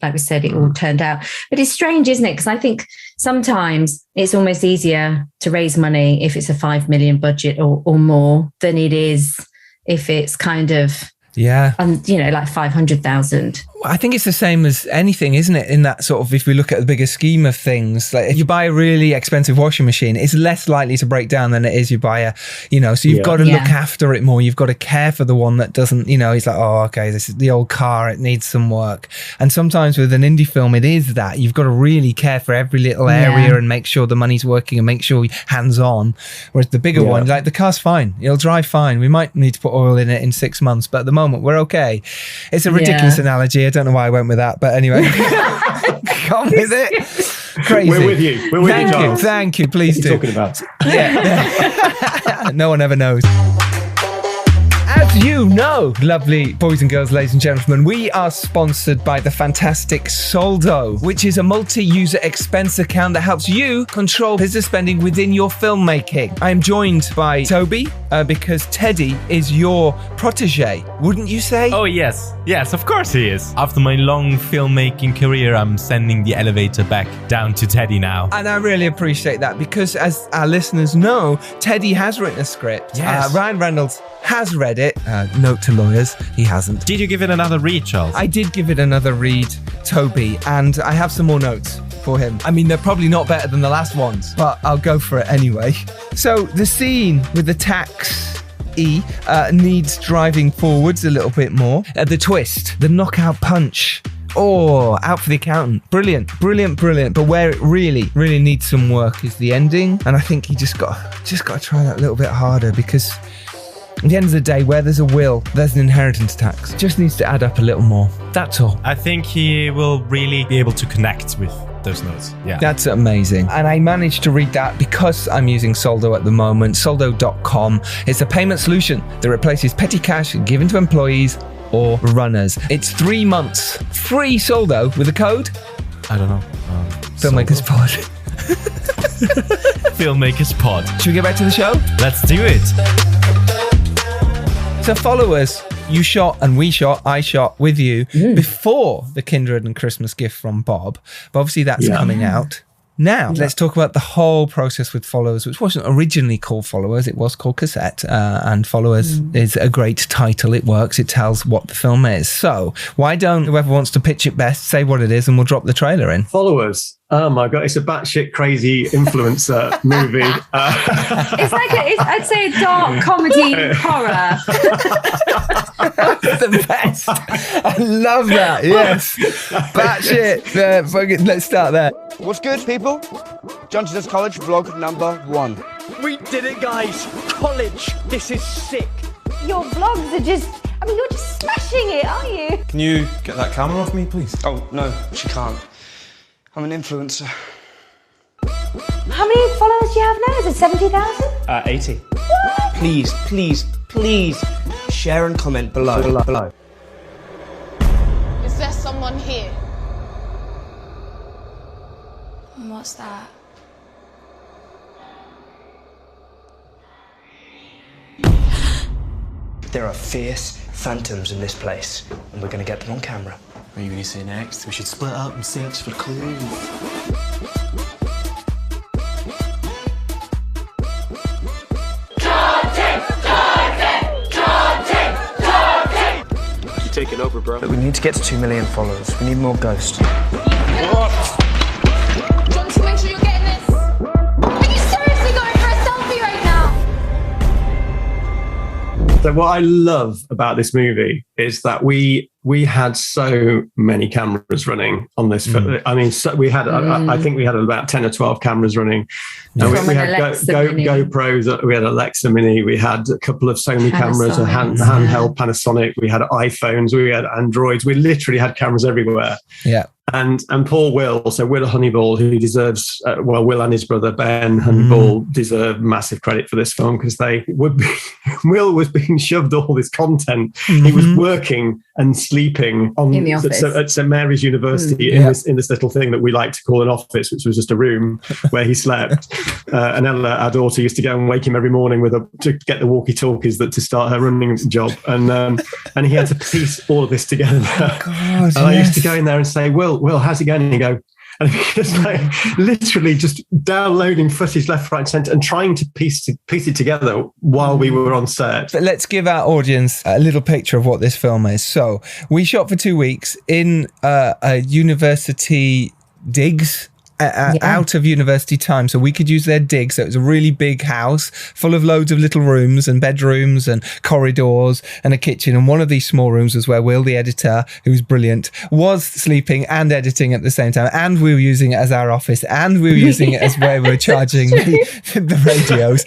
like we said, it all turned out. But it's strange, isn't it? Because I think sometimes it's almost easier to raise money if it's a 5 million budget or more than it is if it's kind of like 500,000. I think it's the same as anything, isn't it? In that sort of, if we look at the bigger scheme of things, like if you buy a really expensive washing machine, it's less likely to break down than it is you buy a, so you've got to look after it more. You've got to care for the one that doesn't, it's like, oh, okay, this is the old car. It needs some work. And sometimes with an indie film, it is that you've got to really care for every little area and make sure the money's working and make sure you're hands on. Whereas the bigger one, like the car's fine. It'll drive fine. We might need to put oil in it in 6 months, but at the moment we're okay. It's a ridiculous analogy. I don't know why I went with that, but anyway, gone with it. Crazy. We're with you. We're with you, Giles. Thank you. Please do. What are you talking about? No one ever knows. As you know, lovely boys and girls, ladies and gentlemen, we are sponsored by the fantastic Soldo, which is a multi-user expense account that helps you control business spending within your filmmaking. I am joined by Toby because Teddy is your protege, wouldn't you say? Oh, yes. Yes, of course he is. After my long filmmaking career, I'm sending the elevator back down to Teddy now. And I really appreciate that because, as our listeners know, Teddy has written a script. Yes. Ryan Reynolds has read it. Note to lawyers, he hasn't. Did you give it another read, Charles? I did give it another read, Toby, and I have some more notes for him. I mean, they're probably not better than the last ones, but I'll go for it anyway. So the scene with the taxi needs driving forwards a little bit more. The twist, the knockout punch. Oh, out for the accountant. Brilliant. But where it really needs some work is the ending. And I think he just got to try that a little bit harder because at the end of the day, where there's a will, there's an inheritance tax. Just needs to add up a little more. That's all. I think he will really be able to connect with those notes. Yeah. That's amazing. And I managed to read that because I'm using Soldo at the moment. Soldo.com. It's a payment solution that replaces petty cash given to employees or runners. It's 3 months free Soldo with a code. I don't know. Filmmakers Pod. Filmmakers Pod. Should we get back to the show? Let's do it. So followers, you shot and I shot with you before the Kindred and Christmas gift from Bob. But obviously that's coming out now. Let's talk about the whole process with Followers, which wasn't originally called Followers. It was called Cassette. And Followers is a great title. It works. It tells what the film is. So why don't whoever wants to pitch it best say what it is and we'll drop the trailer in. Followers. Oh my God, it's a batshit crazy influencer movie. I'd say a dark comedy horror. The best. I love that. Yes. Batshit. Let's start there. What's good, people? Johnson's College vlog number 1. We did it, guys. College. This is sick. Your vlogs are just... you're just smashing it, aren't you? Can you get that camera off me, please? Oh, no, she can't. I'm an influencer. How many followers do you have now? Is it 70,000? 80. What? Please, share and comment below. Is there someone here? What's that? There are fierce phantoms in this place, and we're going to get them on camera. What are you going to say next? We should split up and search for clues. You're taking over, bro. But we need to get to 2 million followers. We need more ghosts. John, to make sure you're getting this. Are you seriously going for a selfie right now? So what I love about this movie is that we had so many cameras running on this film. I mean, we had, I think we had about 10 or 12 cameras running. And we had GoPros, we had Alexa Mini, we had a couple of Sony cameras, a handheld Panasonic, we had iPhones, we had Androids. We literally had cameras everywhere. Yeah. And Will Honeyball, who deserves, Will and his brother Ben Honeyball deserve massive credit for this film because Will was being shoved all this content. He was working and sleeping in the office at St Mary's University in this little thing that we like to call an office, which was just a room where he slept. And Ella, our daughter, used to go and wake him every morning to get the walkie-talkies to start her running job. And he had to piece all of this together. And I used to go in there and say, Will, how's it going? And he'd go, and just like literally just downloading footage left, right, centre and trying to piece it together while we were on set. But let's give our audience a little picture of what this film is. So we shot for 2 weeks in a university digs. Out of university time, so we could use their dig. So it was a really big house full of loads of little rooms and bedrooms and corridors and a kitchen, and one of these small rooms was where Will, the editor, who's brilliant, was sleeping and editing at the same time, and we were using it as our office, and we were using it as where we were charging the radios.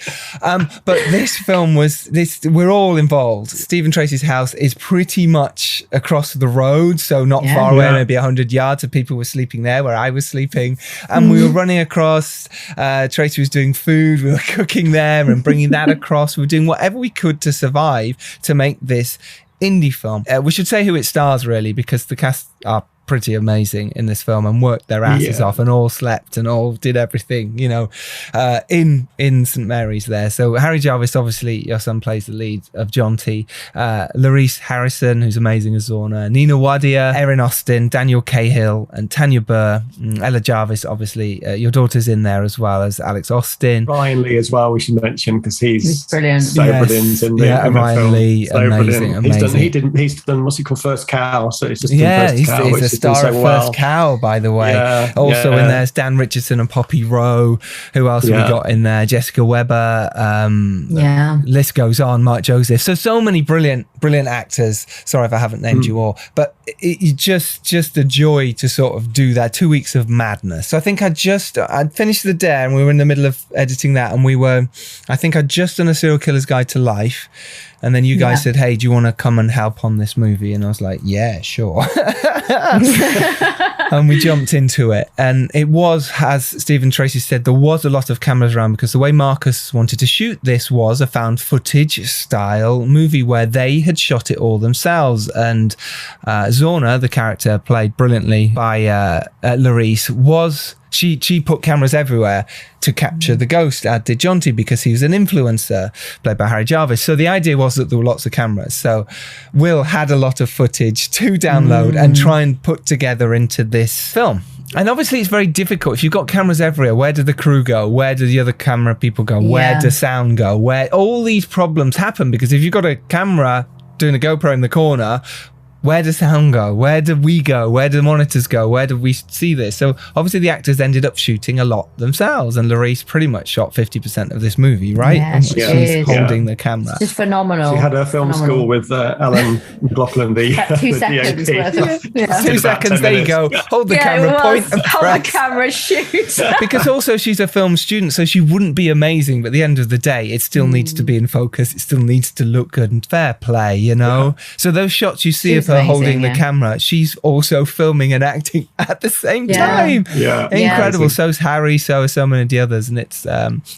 But this film we're all involved. Steve and Tracy's house is pretty much across the road, so not far away, maybe 100 yards, of people were sleeping there where I was sleeping. And we were running across, Tracy was doing food, we were cooking there and bringing that across. We were doing whatever we could to survive to make this indie film. We should say who it stars, really, because the cast are pretty amazing in this film and worked their asses off and all slept and all did everything, you know, in St Mary's there. So Harry Jarvis, obviously your son, plays the lead of John T. Larice Harrison, who's amazing as Zorna, Nina Wadia, Erin Austin, Daniel Cahill and Tanya Burr, Ella Jarvis, obviously your daughter's in there as well as Alex Austin. Ryan Lee as well, we should mention, because he's brilliant. So brilliant in the Ryan film. Lee, So amazing. He's done what's he called, First Cow, so it's just he's First Cow, star of First Cow, by the way. Also in there's Dan Richardson and Poppy Rowe. Who else have we got in there? Jessica Webber. List goes on. Mark Joseph. So many brilliant actors. Sorry if I haven't named you all, but it just a joy to sort of do that. 2 weeks of madness. So I think I'd finished The Dare and we were in the middle of editing that, and I'd just done A Serial Killer's Guide to Life. And then you guys said, hey, do you want to come and help on this movie? And I was like, yeah, sure. And we jumped into it. And it was, as Steve and Tracy said, there was a lot of cameras around, because the way Marcus wanted to shoot this was a found footage style movie where they had shot it all themselves. And Zorna, the character played brilliantly by Larice, She put cameras everywhere to capture the ghost, as did Jonty, because he was an influencer, played by Harry Jarvis. So the idea was that there were lots of cameras. So Will had a lot of footage to download and try and put together into this film. And obviously it's very difficult. If you've got cameras everywhere, where do the crew go? Where do the other camera people go? Where does sound go? Where all these problems happen, because if you've got a camera doing a GoPro in the corner, where does sound go? Where do we go? Where do the monitors go? Where do we see this? So obviously the actors ended up shooting a lot themselves, and Larice pretty much shot 50% of this movie, right? Yeah, she's holding the camera. It's just phenomenal. She had her film school with Alan McLaughlin, the 2 seconds worth of, 2 seconds, there you go. Hold the camera, point and hold press. the camera, shoot. Because also she's a film student, so she wouldn't be amazing, but at the end of the day, it still needs to be in focus. It still needs to look good and fair play, you know? So those shots you see of her holding the camera, she's also filming and acting at the same time. Incredible. So's Harry, so are so many of the others. And it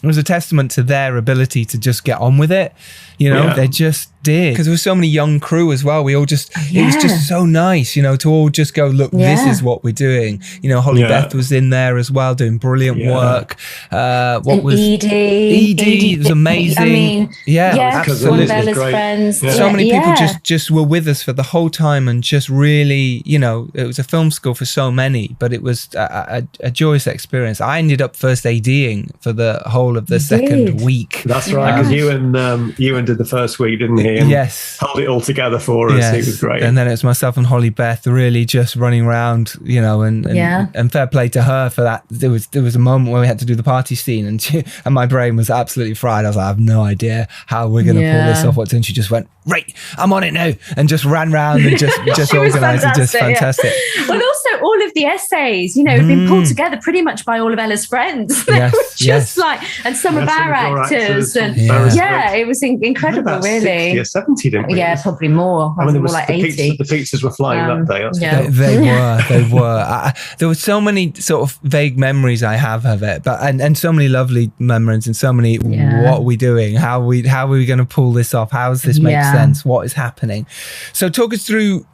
was a testament to their ability to just get on with it. You know, they just did. Because there were so many young crew as well. We all just, it was just so nice, you know, to all just go, look, this is what we're doing. You know, Holly Beth was in there as well, doing brilliant work. What was Edie? It was amazing. I mean, absolutely. One of Bella's friends. So many people just were with us for the whole time, and just really, you know, it was a film school for so many, but it was a joyous experience. I ended up first ADing for the whole of the second week. That's right, because Ewan did the first week, didn't he? And held it all together for us. It was great. And then it was myself and Holly Beth really just running around, you know, and fair play to her for that. There was a moment where we had to do the party scene, and my brain was absolutely fried. I was like, I have no idea how we're going to pull this off. And she just went, right, I'm on it now, and just ran round and just organised and just fantastic. But also all of the essays, you know, have been pulled together pretty much by all of Ella's friends. They were just like, and some of our actors, and it was incredible, really. 60 or 70, didn't we? Yeah, probably more. I mean, there was more like 80. The pizzas were flying that day. They were. There were so many sort of vague memories I have of it, but and so many lovely memories, and so many. What are we doing? How are we going to pull this off? How does this make sense? What is happening? So talk us through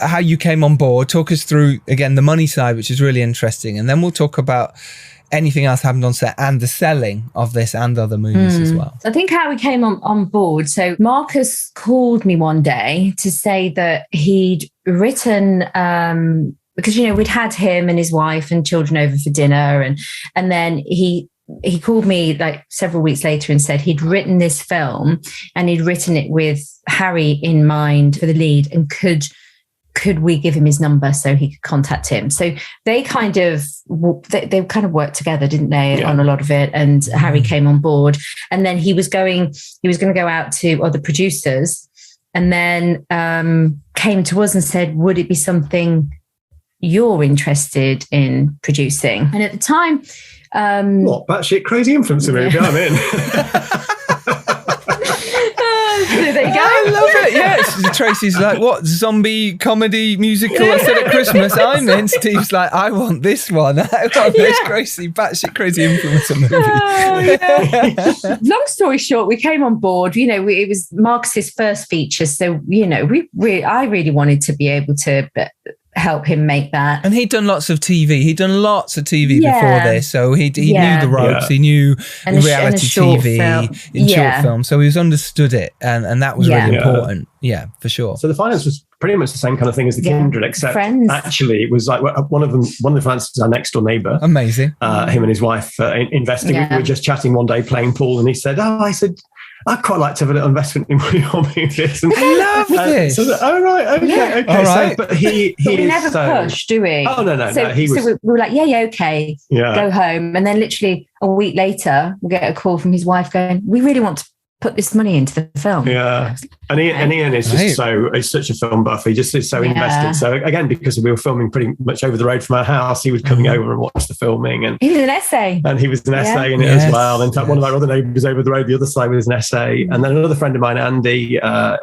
how you came on board. Talk us through again the money side, which is really interesting, and then we'll talk about anything else happened on set and the selling of this and other movies as well. I think how we came on board. So Marcus called me one day to say that he'd written, because, you know, we'd had him and his wife and children over for dinner. And then he called me like several weeks later and said he'd written this film, and he'd written it with Harry in mind for the lead, and could we give him his number so he could contact him? So they kind of worked together, didn't they, on a lot of it? And Harry came on board, and then he was going to go out to other producers, and then came to us and said, would it be something you're interested in producing? And at the time, what batshit crazy influencer movie I'm in. So they go. I love it. Yes. Tracy's like, what zombie comedy musical I said at Christmas I'm in. Steve's like, I want this one. I want this crazy, batshit crazy influencer movie. Long story short, we came on board. It was Marcus's first feature, so I really wanted to be able to help him make that. And he'd done lots of TV. He'd done lots of TV before this, so he knew the ropes. He knew reality TV in short film, so he understood it, and that was really important. Yeah, for sure. So the finance was pretty much the same kind of thing as the Kindred, except actually it was like one of the finances is our next door neighbour. Amazing. Him and his wife investing. We were just chatting one day playing pool, and he said, I'd quite like to have a little investment in one of your movies. And, I love this. So okay. All right. So, but he never push, do we? Oh, no. So we were like, okay, go home. And then literally a week later, we'll get a call from his wife going, we really want to put this money into the film. Yeah. And Ian is just he's such a film buff. He just is so invested. So again, because we were filming pretty much over the road from our house, he was coming over and watch the filming. And he was an essay. And he was an essay in it as well. In fact, one of our other neighbours over the road, the other side, was an essay. And then another friend of mine, Andy,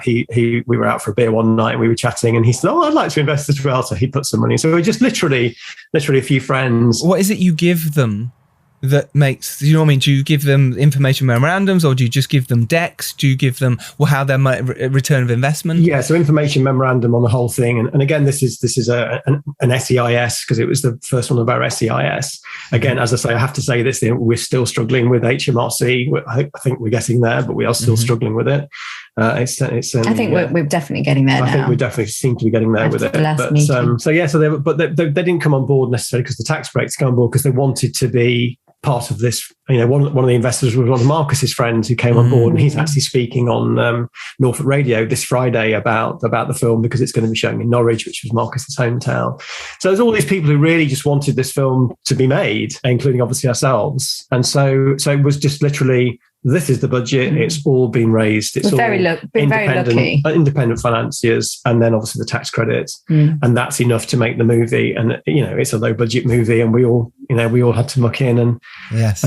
we were out for a beer one night and we were chatting, and he said, I'd like to invest as well. So he put some money. So we just literally a few friends. What is it you give them that makes, you know what I mean? Do you give them information memorandums, or do you just give them decks? Do you give them how their return of investment? Yeah, so information memorandum on the whole thing. And again, this is an SEIS, because it was the first one of our SEIS. Again, as I say, I have to say this, we're still struggling with HMRC. I think we're getting there, but we are still struggling with it. I think we're definitely getting there now. I think we definitely seem to be getting there with it. But they didn't come on board necessarily because the tax breaks come on board because they wanted to be part of this. One of the investors was one of Marcus's friends who came on board, and he's actually speaking on Norfolk Radio this Friday about the film, because it's going to be showing in Norwich, which was Marcus's hometown. So there's all these people who really just wanted this film to be made, including obviously ourselves. And so it was just literally, this is the budget. It's all been raised. It's all very lucky. Independent financiers, and then obviously the tax credits, and that's enough to make the movie. And it's a low budget movie, and we all had to muck in and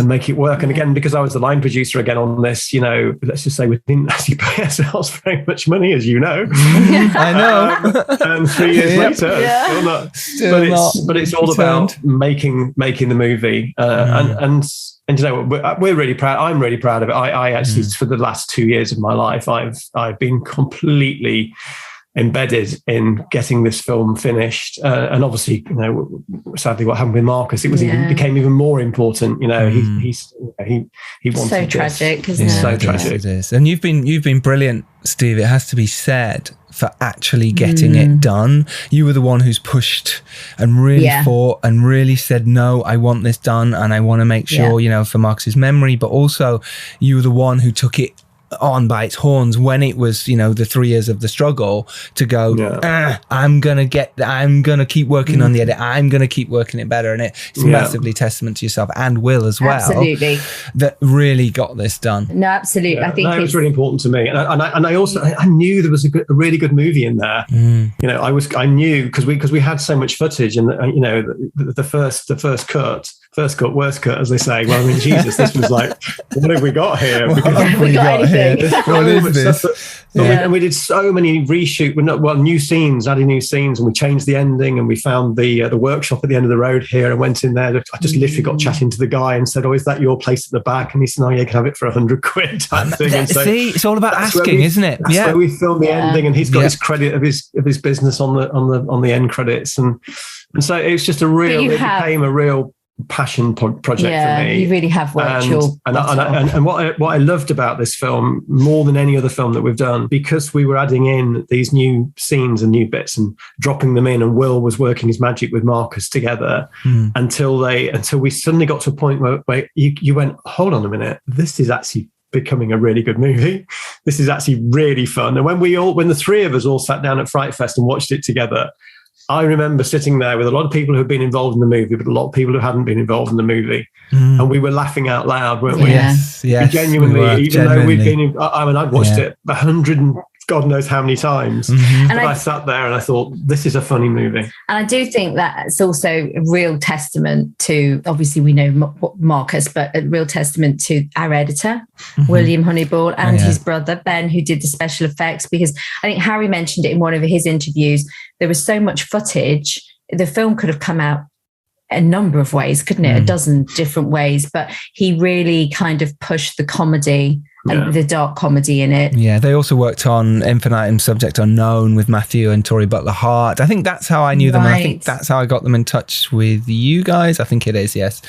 make it work. And again, because I was the line producer again on this, let's just say we didn't actually pay ourselves very much money, as you know. I know. And 3 years later, still not. But it's all about making the movie, and we're really proud. I'm really proud of it. I actually, for the last 2 years of my life, I've been completely embedded in getting this film finished. And obviously, sadly, what happened with Marcus, it became even more important. He wanted so tragic, isn't it? It's so tragic. It is. And you've been brilliant, Steve. It has to be said, for actually getting it done. You were the one who's pushed and really fought and really said, no, I want this done, and I want to make sure, for Marcus's memory, but also you were the one who took it on by its horns when it was, the 3 years of the struggle, to go, I'm going to keep working on the edit. I'm going to keep working it better. And it's massively testament to yourself and Will as well. Absolutely. That really got this done. No, absolutely. I think it was really important to me. And I also knew there was a really good movie in there. I knew because we had so much footage, and the first cut, worst cut, as they say. Well, I mean, Jesus, this was like, what have we got here? What have we got here? What is this? And we did so many new scenes, adding new scenes, and we changed the ending, and we found the workshop at the end of the road here, and went in there. I just literally got chatting to the guy and said, "Oh, is that your place at the back?" And he said, "Oh, yeah, you can have it for £100 type thing." And see, it's all about asking, isn't it? That's where we filmed the ending, and he's got his credit of his business on the end credits, and so it's just it became a real passion project for me. You really have worked and what I loved about this film more than any other film that we've done, because we were adding in these new scenes and new bits and dropping them in, and Will was working his magic with Marcus together until we suddenly got to a point where you went, hold on a minute, this is actually becoming a really good movie. This is actually really fun. And when the three of us all sat down at Fright Fest and watched it together, I remember sitting there with a lot of people who'd been involved in the movie, but a lot of people who hadn't been involved in the movie. And we were laughing out loud, weren't we? Yes. Genuinely, though we'd been I've watched it God knows how many times. And but I sat there and I thought, this is a funny movie. And I do think that's also a real testament to, obviously we know Marcus, but a real testament to our editor, William Honeyball, and his brother, Ben, who did the special effects, because I think Harry mentioned it in one of his interviews. There was so much footage. The film could have come out a number of ways, couldn't it? A dozen different ways, but he really kind of pushed the comedy and the dark comedy in it. Yeah, they also worked on Infinitum Subject Unknown with Matthew and Tori Butler Hart. I think that's how I knew them, and I think that's how I got them in touch with you guys. I think it is, yes.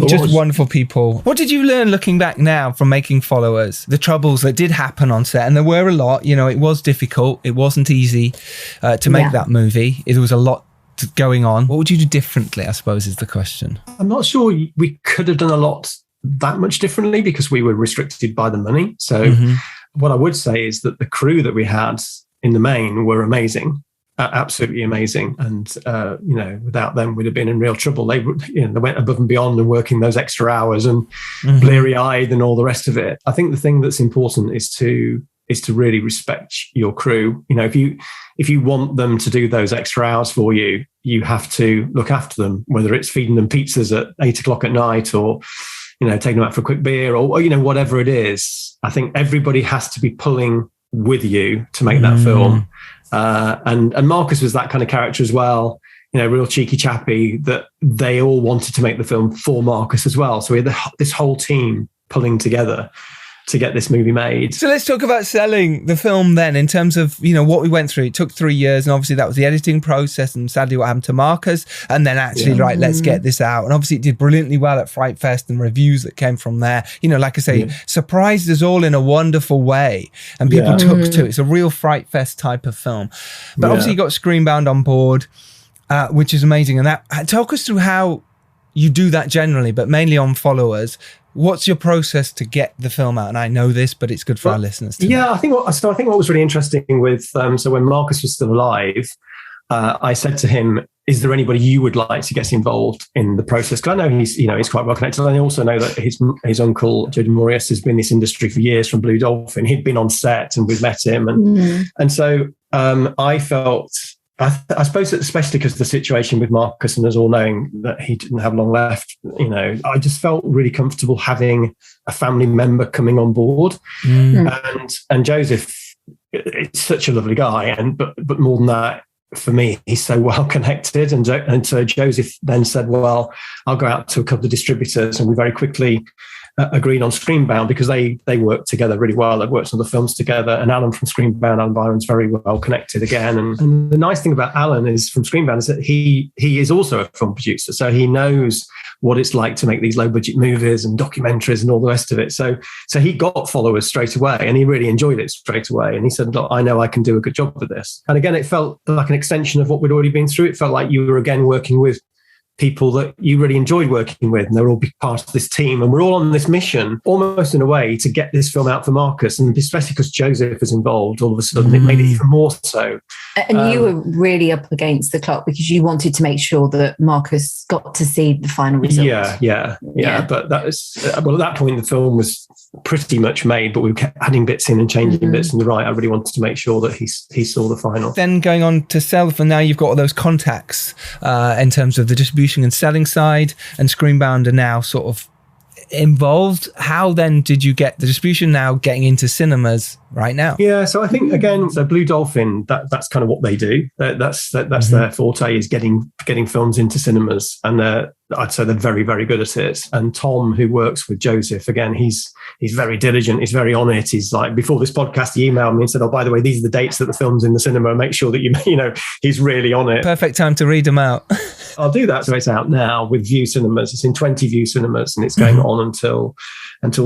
Just wonderful people. What did you learn looking back now from making Followers? The troubles that did happen on set, and there were a lot. You know, it was difficult. It wasn't easy to make that movie. There was a lot going on. What would you do differently, I suppose, is the question. I'm not sure we could have done a lot that much differently because we were restricted by the money. So what I would say is that the crew that we had in the main were amazing, absolutely amazing. And, without them, we'd have been in real trouble. They went above and beyond and working those extra hours and bleary-eyed and all the rest of it. I think the thing that's important is to really respect your crew. You know, if you want them to do those extra hours for you, you have to look after them, whether it's feeding them pizzas at 8:00 at night or, taking them out for a quick beer or whatever it is. I think everybody has to be pulling with you to make that film. And Marcus was that kind of character as well, real cheeky chappy, that they all wanted to make the film for Marcus as well. So we had this whole team pulling together to get this movie made. So let's talk about selling the film then, in terms of, what we went through. It took 3 years, and obviously that was the editing process, and sadly what happened to Marcus, and then actually, let's get this out. And obviously it did brilliantly well at Fright Fest, and reviews that came from there, like I say, surprised us all in a wonderful way, and people took to it. It's a real Fright Fest type of film. But obviously you got Screenbound on board, which is amazing. And talk us through how you do that generally, but mainly on Followers. What's your process to get the film out? And I know this, but it's good for our listeners to know. I think what was really interesting with, so when Marcus was still alive, I said to him, is there anybody you would like to get involved in the process? Because I know he's quite well connected. And I also know that his uncle, Jody Morias, has been in this industry for years from Blue Dolphin. He'd been on set and we'd met him. And so I felt, I suppose, especially because of the situation with Marcus and us all knowing that he didn't have long left, I just felt really comfortable having a family member coming on board. And Joseph, it's such a lovely guy, but more than that, for me, he's so well connected. And so Joseph then said, well, I'll go out to a couple of distributors, and we very quickly agreed on Screenbound because they worked together really well. They've worked on the films together, and Alan from Screenbound, Alan Byron's very well connected again. And the nice thing about Alan is from Screenbound is that he is also a film producer, so he knows what it's like to make these low budget movies and documentaries and all the rest of it. So he got Followers straight away, and he really enjoyed it straight away. And he said, look, I know I can do a good job with this. And again, it felt like an extension of what we'd already been through. It felt like you were again working with people that you really enjoyed working with, and they're all part of this team, and we're all on this mission almost in a way to get this film out for Marcus, and especially because Joseph was involved, all of a sudden it made it even more so. And you were really up against the clock because you wanted to make sure that Marcus got to see the final result. Yeah. But that was, at that point the film was pretty much made, but we kept adding bits in and changing bits, and I really wanted to make sure that he saw the final. Then going on to Self, and now you've got all those contacts in terms of the distribution and selling side, and Screenbound are now sort of involved. How then did you get the distribution now getting into cinemas right now? Yeah, so I think again, so Blue Dolphin, that's kind of what they do. That's their forte, is getting films into cinemas, and I'd say they're very, very good at it. And Tom, who works with Joseph, again, he's very diligent. He's very on it. He's like, before this podcast, he emailed me and said, oh, by the way, these are the dates that the film's in the cinema. Make sure that he's really on it. Perfect time to read them out. I'll do that. So it's out now with View Cinemas. It's in 20 View Cinemas, and it's going on until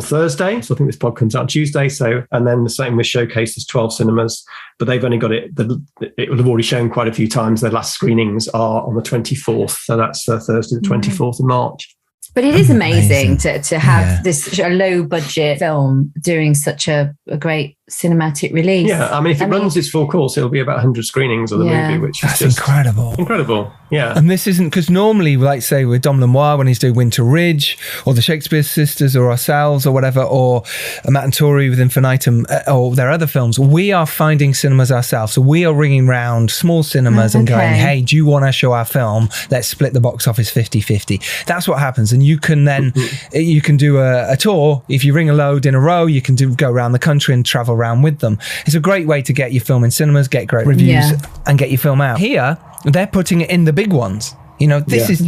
Thursday. So I think this pod comes out on Tuesday. So, and then the same with Showcase, there's 12 cinemas, but they've only got it will have already shown quite a few times. Their last screenings are on the 24th. So that's Thursday, the 24th of March. But it is amazing to have this low budget film doing such a great cinematic release. Yeah, I mean, if it runs its full course, it'll be about 100 screenings of the movie, which is just incredible. Incredible, yeah. And this isn't, because normally, like say with Dom Lenoir, when he's doing Winter Ridge, or the Shakespeare Sisters, or ourselves, or whatever, or Matt and Tori with Infinitum, or their other films, we are finding cinemas ourselves. So we are ringing round small cinemas and going, hey, do you want to show our film? Let's split the box office 50-50. That's what happens. And you can then, you can do a tour. If you ring a load in a row, you can go around the country and travel around with them. It's a great way to get your film in cinemas, get great reviews, and get your film out. Here, they're putting it in the big ones. You know, this is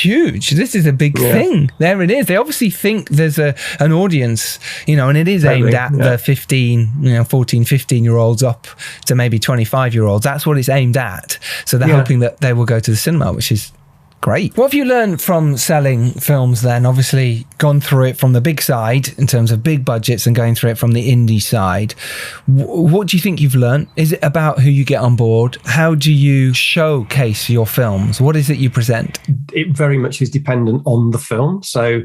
huge. This is a big thing. There it is. They obviously think there's an audience, you know, and it is aimed at the 14, 15-year-olds up to maybe 25-year-olds. That's what it's aimed at. So they're hoping that they will go to the cinema, which is great. What have you learned from selling films then? Obviously gone through it from the big side in terms of big budgets and going through it from the indie side. What do you think you've learned? Is it about who you get on board? How do you showcase your films? What is it you present? It very much is dependent on the film. So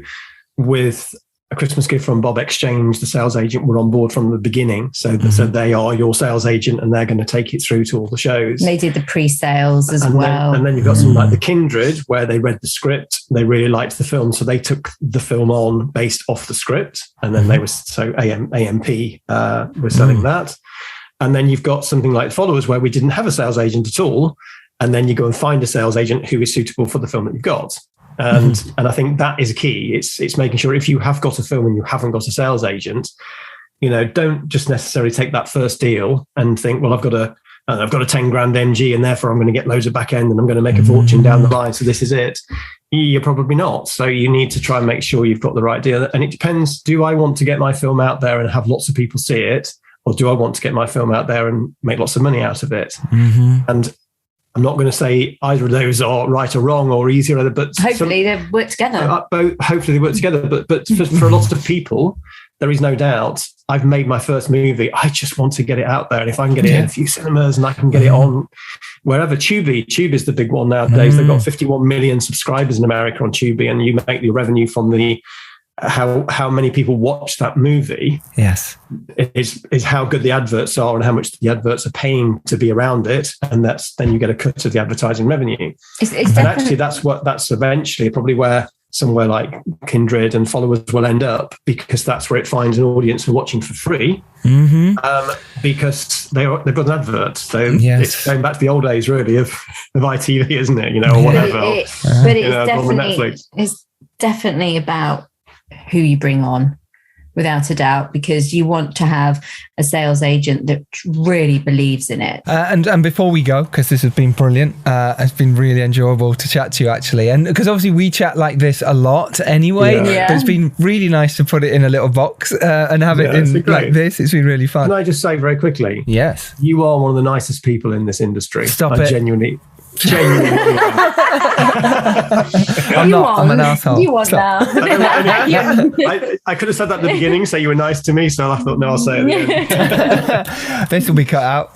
with A Christmas Gift from Bob Exchange, the sales agent were on board from the beginning. So they are your sales agent and they're going to take it through to all the shows. They did the pre-sales as well. And then you've got something like The Kindred, where they read the script. They really liked the film. So they took the film on based off the script. And then they were, so AMP were selling that. And then you've got something like Followers, where we didn't have a sales agent at all. And then you go and find a sales agent who is suitable for the film that you've got. And I think that is a key. It's making sure if you have got a film and you haven't got a sales agent, you know, don't just necessarily take that first deal and think, well, I've got a 10 grand MG and therefore I'm going to get loads of back end and I'm going to make a fortune down the line. So this is it. You're probably not. So you need to try and make sure you've got the right deal. And it depends. Do I want to get my film out there and have lots of people see it? Or do I want to get my film out there and make lots of money out of it? And I'm not going to say either of those are right or wrong or easy or other, but hopefully they work together. Hopefully they work together. But for lots of people, there is no doubt. I've made my first movie. I just want to get it out there, and if I can get it in a few cinemas and I can get it on wherever. Tubi is the big one nowadays. They've got 51 million subscribers in America on Tubi, and you make the revenue from the how many people watch that movie. Yes, is how good the adverts are and how much the adverts are paying to be around it, and then you get a cut of the advertising revenue. And actually, that's eventually probably where somewhere like Kindred and Followers will end up, because that's where it finds an audience who are watching for free, because they've got an advert. So it's going back to the old days, really, of ITV, isn't it? You know, or whatever. But it's definitely about who you bring on, without a doubt, because you want to have a sales agent that really believes in it. And before we go, because this has been brilliant, it's been really enjoyable to chat to you, actually. And because obviously we chat like this a lot anyway, but it's been really nice to put it in a little box and have it in like this. It's been really fun. Can I just say very quickly? Yes. You are one of the nicest people in this industry. Stop it. Genuinely. I'm not. I'm an asshole. You want now. I could have said that at the beginning, say you were nice to me, so I thought, no, I'll say it at the end. This will be cut out.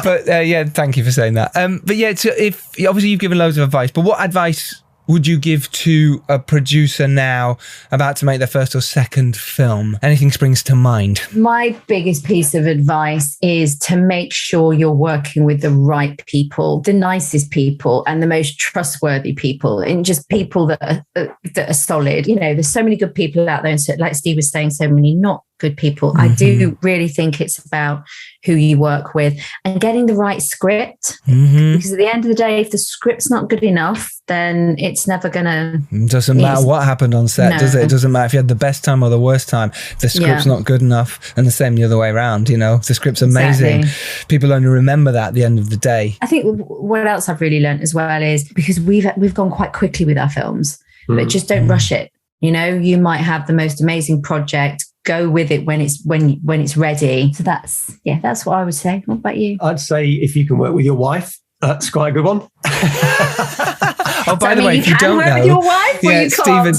But thank you for saying that. But yeah, if obviously you've given loads of advice, but what advice would you give to a producer now about to make their first or second film? Anything springs to mind? My biggest piece of advice is to make sure you're working with the right people, the nicest people and the most trustworthy people, and just people that are solid. You know, there's so many good people out there, and so, like Steve was saying, so many not good people. I do really think it's about who you work with and getting the right script, because at the end of the day, if the script's not good enough, then it's never gonna. Doesn't matter what happened on set, does it? It doesn't matter if you had the best time or the worst time. If the script's not good enough, and the same the other way around. You know, if the script's amazing, people only remember that at the end of the day. I think what else I've really learned as well is, because we've gone quite quickly with our films, but just don't rush it. You know, you might have the most amazing project. Go with it when it's ready. So that's what I would say. What about you? I'd say if you can work with your wife, that's quite a good one. Oh, by the way, if you don't know, with your wife, Stephen,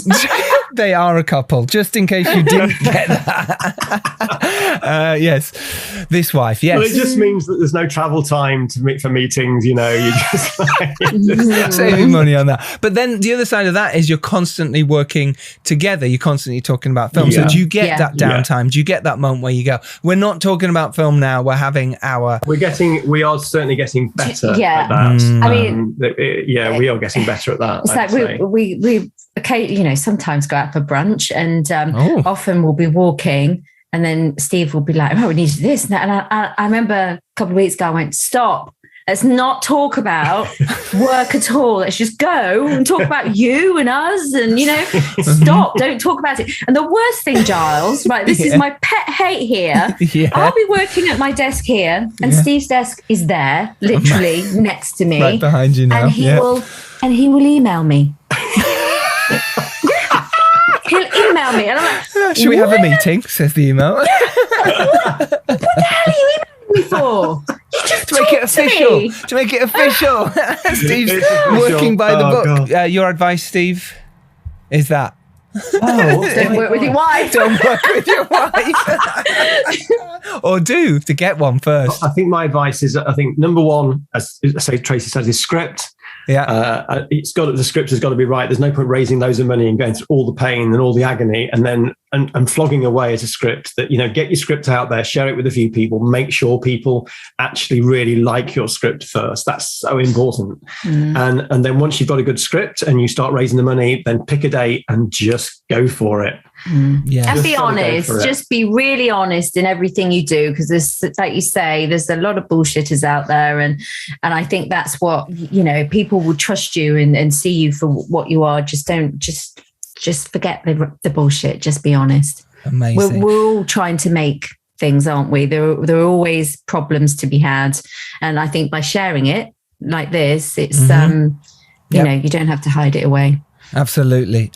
they are a couple. Just in case you didn't get that. Yes, this wife. Yes, well, it just means that there's no travel time for meetings. You know, you just saving money on that. But then the other side of that is you're constantly working together. You're constantly talking about film. So do you get that downtime? Do you get that moment where you go, we're not talking about film now, we're having our... We are certainly getting better at that. I mean... we are getting better at that. It's like we occasionally, sometimes go out for brunch, and often we'll be walking, and then Steve will be like, we need this. And I remember a couple of weeks ago, I went, stop. Let's not talk about work at all. Let's just go and talk about you and us, and stop. Don't talk about it. And the worst thing, Giles, right? This is my pet hate here. I'll be working at my desk here, and Steve's desk is there, literally next to me, right behind you now. And he will email me. He'll email me, and I'm like, should we have a meeting? Says the email. What the hell are you emailing me for? To make it official. Steve's working by the book. Your advice, Steve, is that? Don't work with your wife. Don't work with your wife. Or to get one first. I think my advice is, number one, as Tracy says, is script. Yeah, the script has got to be right. There's no point raising loads of money and going through all the pain and all the agony, and then and flogging away at a script. That get your script out there, share it with a few people, make sure people actually really like your script first. That's so important. And then once you've got a good script and you start raising the money, then pick a date and just go for it. Yeah, and be honest. Just be really honest in everything you do, because there's, like you say, there's a lot of bullshitters out there, and I think that's what people will trust you and see you for what you are. Just forget the bullshit. Just be honest. Amazing. We're all trying to make things, aren't we? There are always problems to be had, and I think by sharing it like this, it's you don't have to hide it away. Absolutely.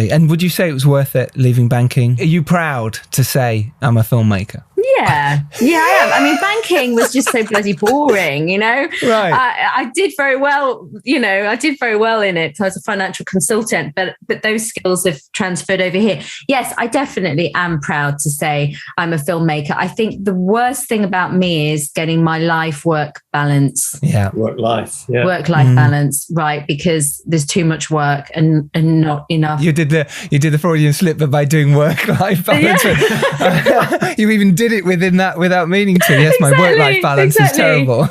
And would you say it was worth it leaving banking? Are you proud to say I'm a filmmaker? Yeah, I am. I mean, banking was just so bloody boring, Right. I did very well, I did very well in it. I was a financial consultant, but those skills have transferred over here. Yes, I definitely am proud to say I'm a filmmaker. I think the worst thing about me is getting my life-work balance. Yeah. Work-life balance, right? Because there's too much work and not enough. You did the Freudian slip by doing work-life balance. Yeah. You even did it within that without meaning to. Yes, my work-life balance is terrible.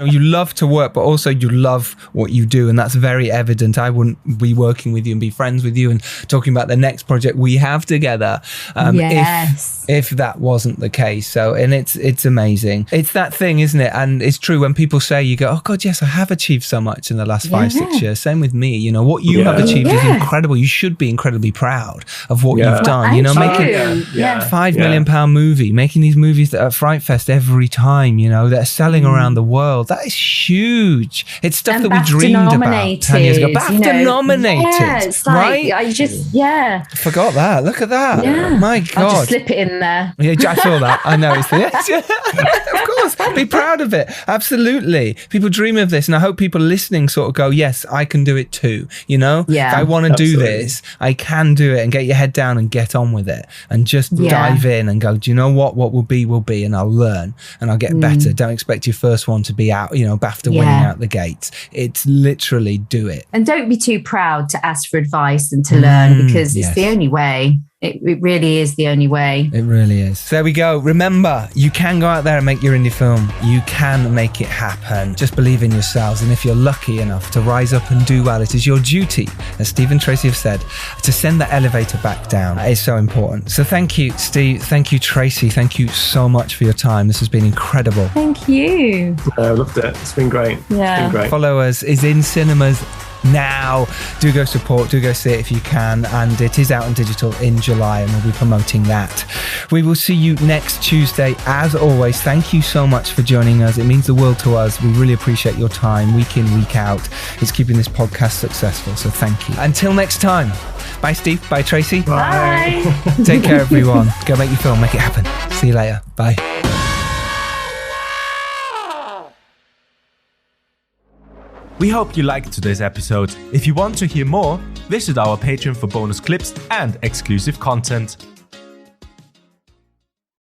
You love to work, but also you love what you do, and that's very evident. I wouldn't be working with you and be friends with you and talking about the next project we have together if that wasn't the case. So, and it's amazing. It's that thing, isn't it? And it's true when people say, you go, oh God, yes, I have achieved so much in the last 5-6 years. Same with me. What you have achieved is incredible. You should be incredibly proud of what you've done. Making a £5 million movie, making these movies that are at Fright Fest every time, that are selling around the world. That is huge. It's stuff that we dreamed about 10 years ago. BAFTA nominated. Yeah, it's like, right? I forgot that. Look at that. Yeah. My God. I'll just slip it in there. Yeah, I saw that. I know. Of course. Be proud of it. Absolutely. People dream of this, and I hope people listening sort of go, yes, I can do it too. If I want to do this, I can do it, and get your head down and get on with it and just dive in and go, do you know what will be, and I'll learn and I'll get better. Don't expect your first one to be out, BAFTA winning out the gates. It's literally do it. And don't be too proud to ask for advice and to learn, because it's the only way. It really is the only way. It really is. So there we go. Remember, you can go out there and make your indie film. You can make it happen. Just believe in yourselves. And if you're lucky enough to rise up and do well, it is your duty, as Steve and Tracy have said, to send the elevator back down. It is so important. So thank you, Steve. Thank you, Tracy. Thank you so much for your time. This has been incredible. Thank you. I loved it. It's been great. Yeah. It's been great. Follow Us is in cinemas now. Do go support, do go see it if you can, and it is out on digital in July, and we'll be promoting that. We will see you next Tuesday. As always, thank you so much for joining us. It means the world to us. We really appreciate your time week in, week out. It's keeping this podcast successful, so thank you. Until next time, bye Steve, bye Tracy. Bye. Take care everyone. Go make your film, make it happen. See you later. Bye. We hope you liked today's episode. If you want to hear more, visit our Patreon for bonus clips and exclusive content.